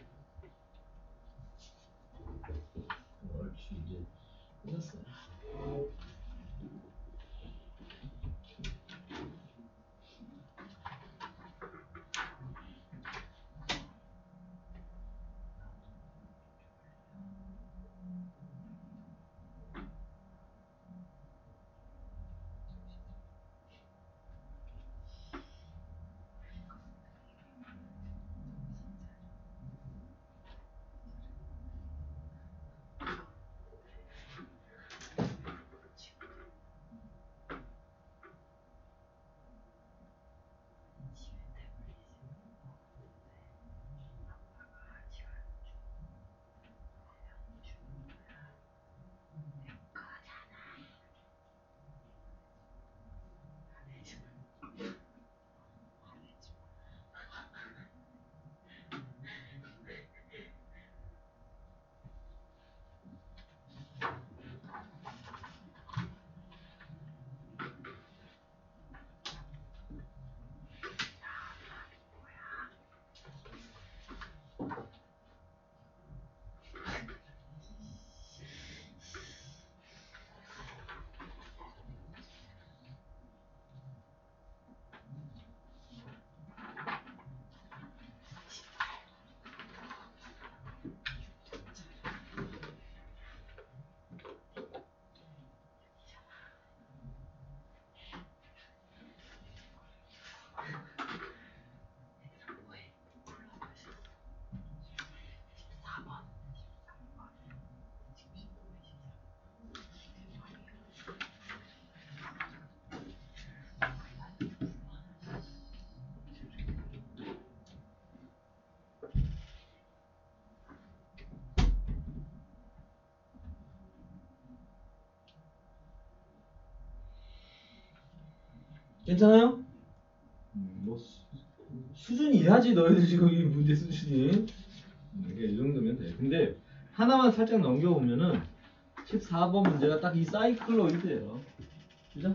얼추 이제 끝났어요. 괜찮아요? 뭐 수준이 이하지 너희들 지금 이 문제 수준이. 이 정도면 돼. 근데 하나만 살짝 넘겨보면은 14번 문제가 딱 이 사이클로이드예요. 그죠?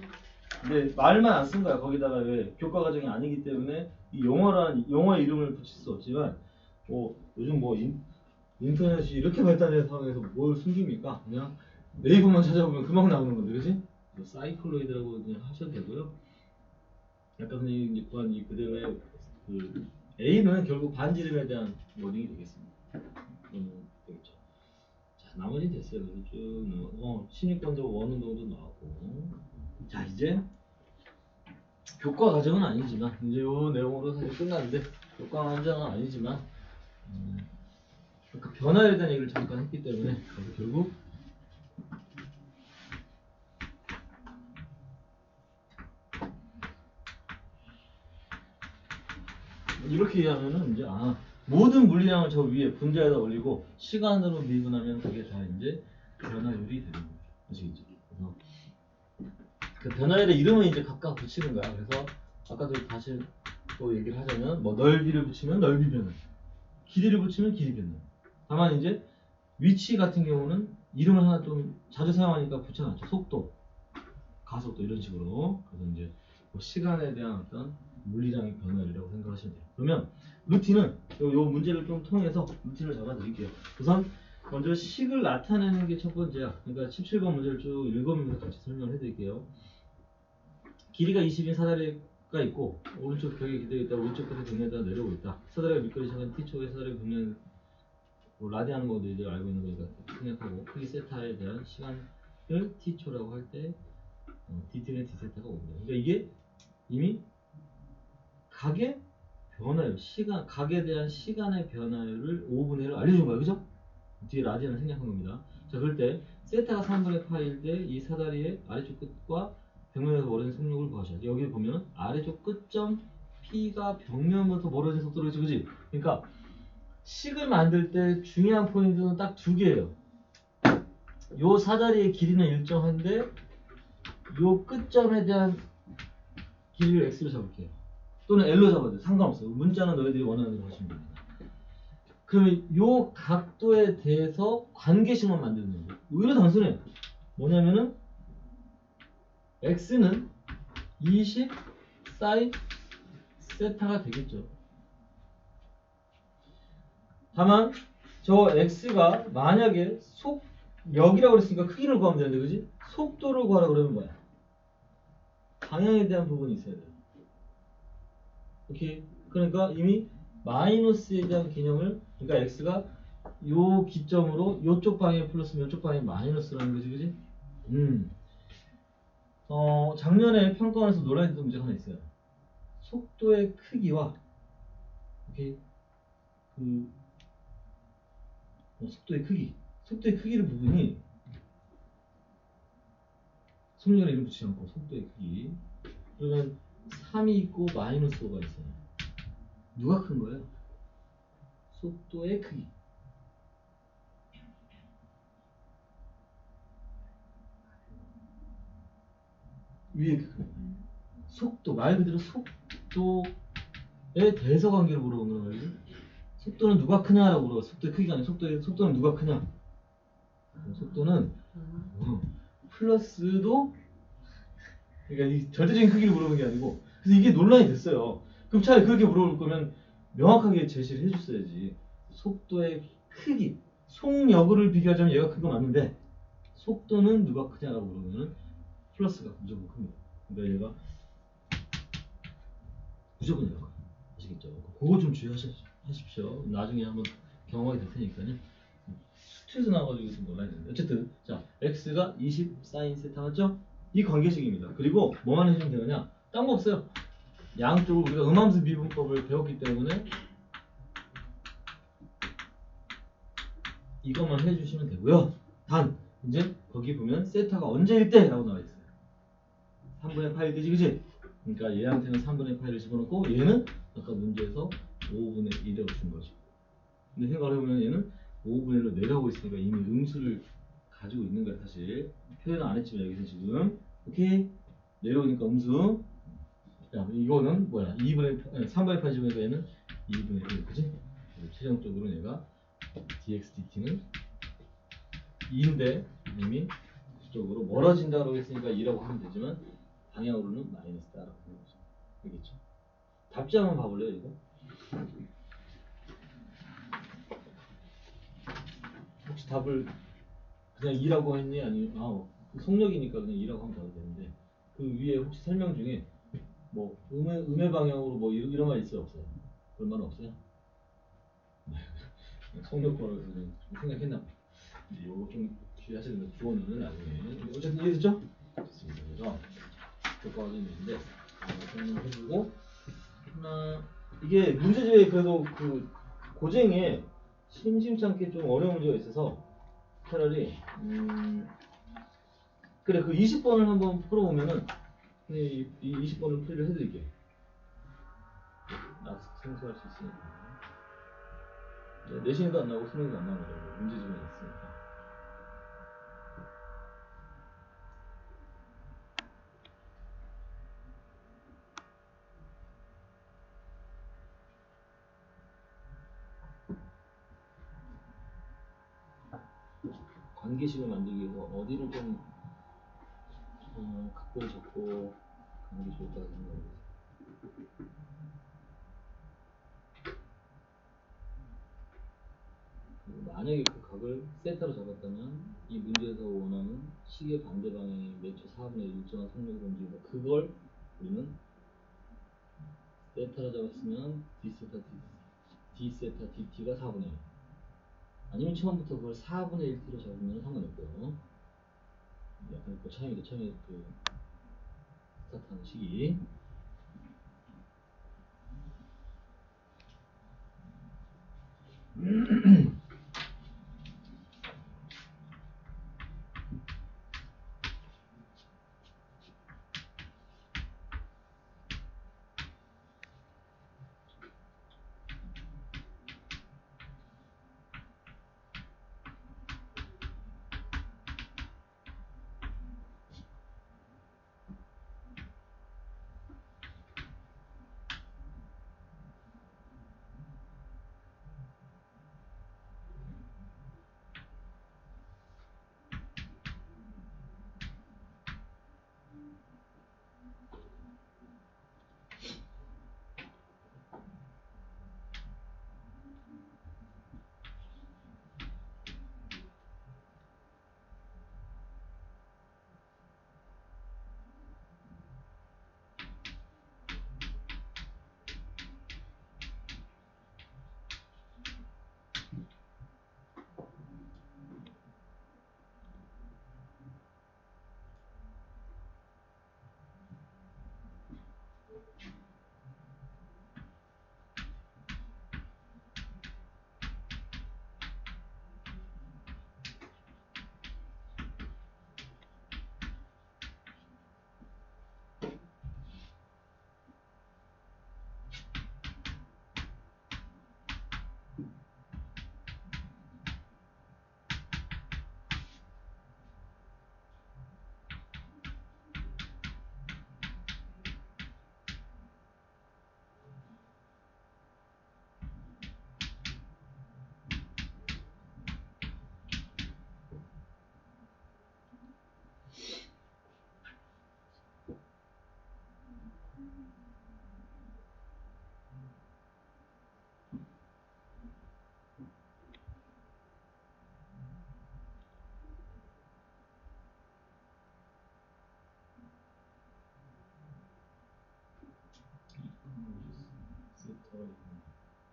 근데 말만 안 쓴 거야. 거기다가 왜 교과 과정이 아니기 때문에 이 용어의 이름을 붙일 수 없지만 요즘 인터넷이 이렇게 발달된 상황에서 뭘 숨깁니까? 그냥 네이버만 찾아보면 금방 나오는 건데, 그지? 사이클로이드라고 그냥 하셔도 되고요. 아까 선생님이 구한 이 그대로의 그 A는 결국 반지름에 대한 워딩이 되겠습니다. 되겠죠. 자, 나머지 됐어요. 그래서 쭉 16번도 원운동도 나왔고. 자, 이제 교과 과정은 아니지만 이제 요 내용으로 사실 끝났는데 교과 과정은 아니지만 그 변화에 대한 얘기를 잠깐 했기 때문에 결국 이렇게 이해하면은 이제 모든 물리량을 저 위에 분자에다 올리고 시간으로 미분하면 그게 다 이제 변화율이 되는 거죠. 아시겠죠? 그래서 그 변화율의 이름은 이제 각각 붙이는 거야. 그래서 아까도 다시 또 얘기를 하자면 뭐 넓이를 붙이면 넓이 변화, 길이를 붙이면 길이 변화. 다만 이제 위치 같은 경우는 이름을 하나 좀 자주 사용하니까 붙여놨죠. 속도, 가속도 이런 식으로. 그래서 이제 뭐 시간에 대한 어떤 물리량의 변화율이라고 생각하시면 돼요. 그러면 루틴은 요 문제를 좀 통해서 루틴을 잡아드릴게요. 우선 먼저 식을 나타내는 게 첫 번째야. 그러니까 17번 문제를 쭉 읽으면서 같이 설명을 해드릴게요. 길이가 20인 사다리가 있고 오른쪽 벽에 기대어 있다. 오른쪽 끝에 벽면에다 내려오고 있다. 사다리가 밑거리 작은 T쪽에 사다리 벽면 뭐 라디안 모드 이제 알고 있는 거니까 생각하고 크기 세타에 대한 시간을 T초라고 할 때 Dt는 D세타가 옵니다. 그러니까 이게 이미 각의 변화율, 각에 대한 시간의 변화율을 5분의 1을 알려준 거예요. 그죠? 뒤에 라디안을 생략한 겁니다. 자, 그럴 때 세타가 3분의 파일 때 이 사다리의 아래쪽 끝과 벽면에서 멀어진 속력을 구하셔야 돼요. 여기 보면 아래쪽 끝점 P가 벽면부터 멀어진 속도로겠죠, 그지? 그러니까 식을 만들 때 중요한 포인트는 딱 두 개예요. 요 사다리의 길이는 일정한데 요 끝점에 대한 길이를 x로 잡을게요. 또는 l로 잡아도 돼요. 상관없어요. 문자는 너희들이 원하는 대로 하시면 됩니다. 그러면 요 각도에 대해서 관계식만 만드는 거예요. 의외로 단순해. 뭐냐면은 x는 20 사인 세타가 되겠죠. 다만 저 x가 만약에 속력이라고 그랬으니까 크기를 구하면 되는데 그지? 속도를 구하라 그러면 뭐야? 방향에 대한 부분이 있어야 돼요. 오케이. 그러니까 이미 마이너스에 대한 개념을, 그러니까 x가 요 기점으로 요쪽 방향 플러스면 요쪽 방향 마이너스라는 거지, 그지? 작년에 평가원에서 논란이 됐던 문제가 하나 있어요. 속도의 크기와, 오케이, 속도의 크기를 부분이 속력을 이름 붙이지 않고 속도의 크기. 그러면 3이 있고 마이너스 5가 있어요. 누가 큰 거예요? 속도의 크기. 위에 큰 거예요. 속도, 말 그대로 속도의 대서 관계를 물어본 거예요. 속도는 누가 크냐라고 물어봐. 속도의 크기가 아니라 속도는 누가 크냐. 속도는 플러스도, 그러니까 이 절대적인 크기를 물어본 게 아니고. 그래서 이게 논란이 됐어요. 그럼 차라리 그렇게 물어볼 거면 명확하게 제시를 해줬어야지. 속도의 크기, 속력을 비교하자면 얘가 큰 거 맞는데 속도는 누가 크냐라고 물으면 플러스가 무조건 큽니다. 그러니까 얘가 무조건 얘가 커요. 아시겠죠? 그거 좀 주의하십시오. 나중에 한번 경험하게 될 테니까요. 수트에서 나와가지고 좀 논란이 됐는데 어쨌든 자, x가 20 사인 세타 맞죠? 이 관계식입니다. 그리고 뭐만 해주면 되느냐? 딴 거 없어요. 양쪽으로 우리가 음함수 미분법을 배웠기 때문에 이것만 해주시면 되고요. 단 이제 거기 보면 세타가 언제일 때 라고 나와 있어요. 3분의 파일 되지, 그지? 그러니까 얘한테는 3분의 파일을 집어넣고 얘는 아까 문제에서 5분의 1이라고 준 거죠. 근데 생각을 해보면 얘는 5분의 1로 내려가고 있으니까 이미 음수를 가지고 있는 거야. 사실 표현은 안 했지만 여기서 지금 오케이 내려오니까 음수. 야, 이거는 뭐야? 3분의 8 집어넣으니까 얘는 2분의 1, 그지? 최종적으로 얘가 dx dt는 2인데 이미 수적으로 멀어진다고 했으니까 2라고 하면 되지만 방향으로는 마이너스다라고 하는 거죠. 알겠죠? 답지 한번 봐볼래요, 이거? 혹시 답을 그냥 2라고 했니? 아니면 그 속력이니까 그냥 2라고 하면 답이 되는데 그 위에 혹시 설명 중에 뭐 음의 방향으로 뭐 이런 말 있어요, 없어요? 그런 말은 없어요? 속력 거라서 좀 생각했나 봐. 이거 좀 주의하셔야 됩니다. 주어는 나중에. 어쨌든 이해됐죠? 좋습니다. 그래서 교과가 있는데 설명해주고 이게 문제집에 그래도 그 고쟁에 심심찮게 좀 어려운 문제가 있어서 차라리 그래 그 20번을 한번 풀어보면은 이 20번을 풀이를 해드릴게요. 생소할 수 있으니까. 내신에도 안 나오고 수능에도 안 나오더라고요. 문제집에 있으니까. 관계식을 만들기 위해서 어디를 좀 각도를 잡고 가는 게 좋을까 생각해요. 만약에 그 각을 세타로 잡았다면 이 문제에서 원하는 시계 반대 방향의 매초 4분의 1 일정한 속력을 움직인다. 그걸 우리는 세타로 잡았으면 d세타 dt가 4분의 1. 아니면 처음부터 그걸 4분의 1t로 잡으면 상관없고요. 약간 그 처음에 그 스타트하는 시기.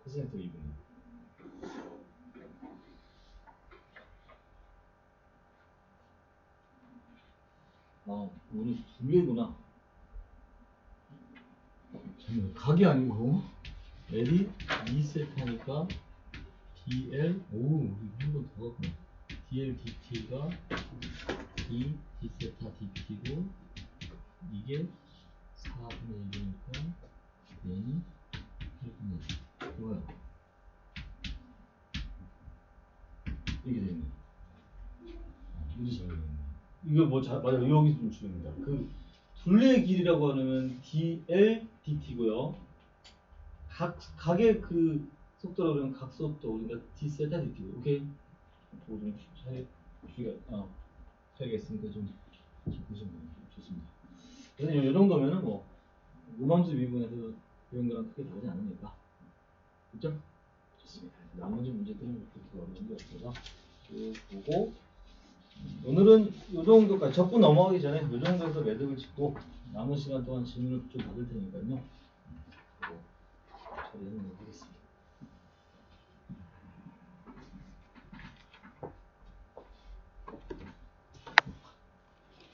코사인트 2분의 우리 두 개구나. 각이 아니고 L이 2세타니까 dl 우리 한 번 더 갔구나. dl dt가 d세타 dt고 이게 4분의 1이니까 n이 8분의 1. 뭐야? 이게 되네. 문제 잘 되네. 이거 맞아요. 여기서 좀 중요합니다. 그 둘레의 길이라고 하면 dl dt고요. 각의 그 속도라고 하면 각 속도, 그러니까 d세타 dt고. 오케이. 그거 좀 차이가 있으니까 좀 보시면 좋습니다. 그래서 이 정도면은 뭐 무방수 미분에서 이런 거랑 크게 다르지 않으니까. 그죠? 좋습니다. 나머지 문제들은 그렇게 어려운 게 없어서 쭉 보고, 오늘은 이 정도까지 적분 넘어가기 전에 이 정도에서 매듭을 짓고 남은 시간 동안 질문을 좀 받을 테니까요. 처리하는 거 하겠습니다.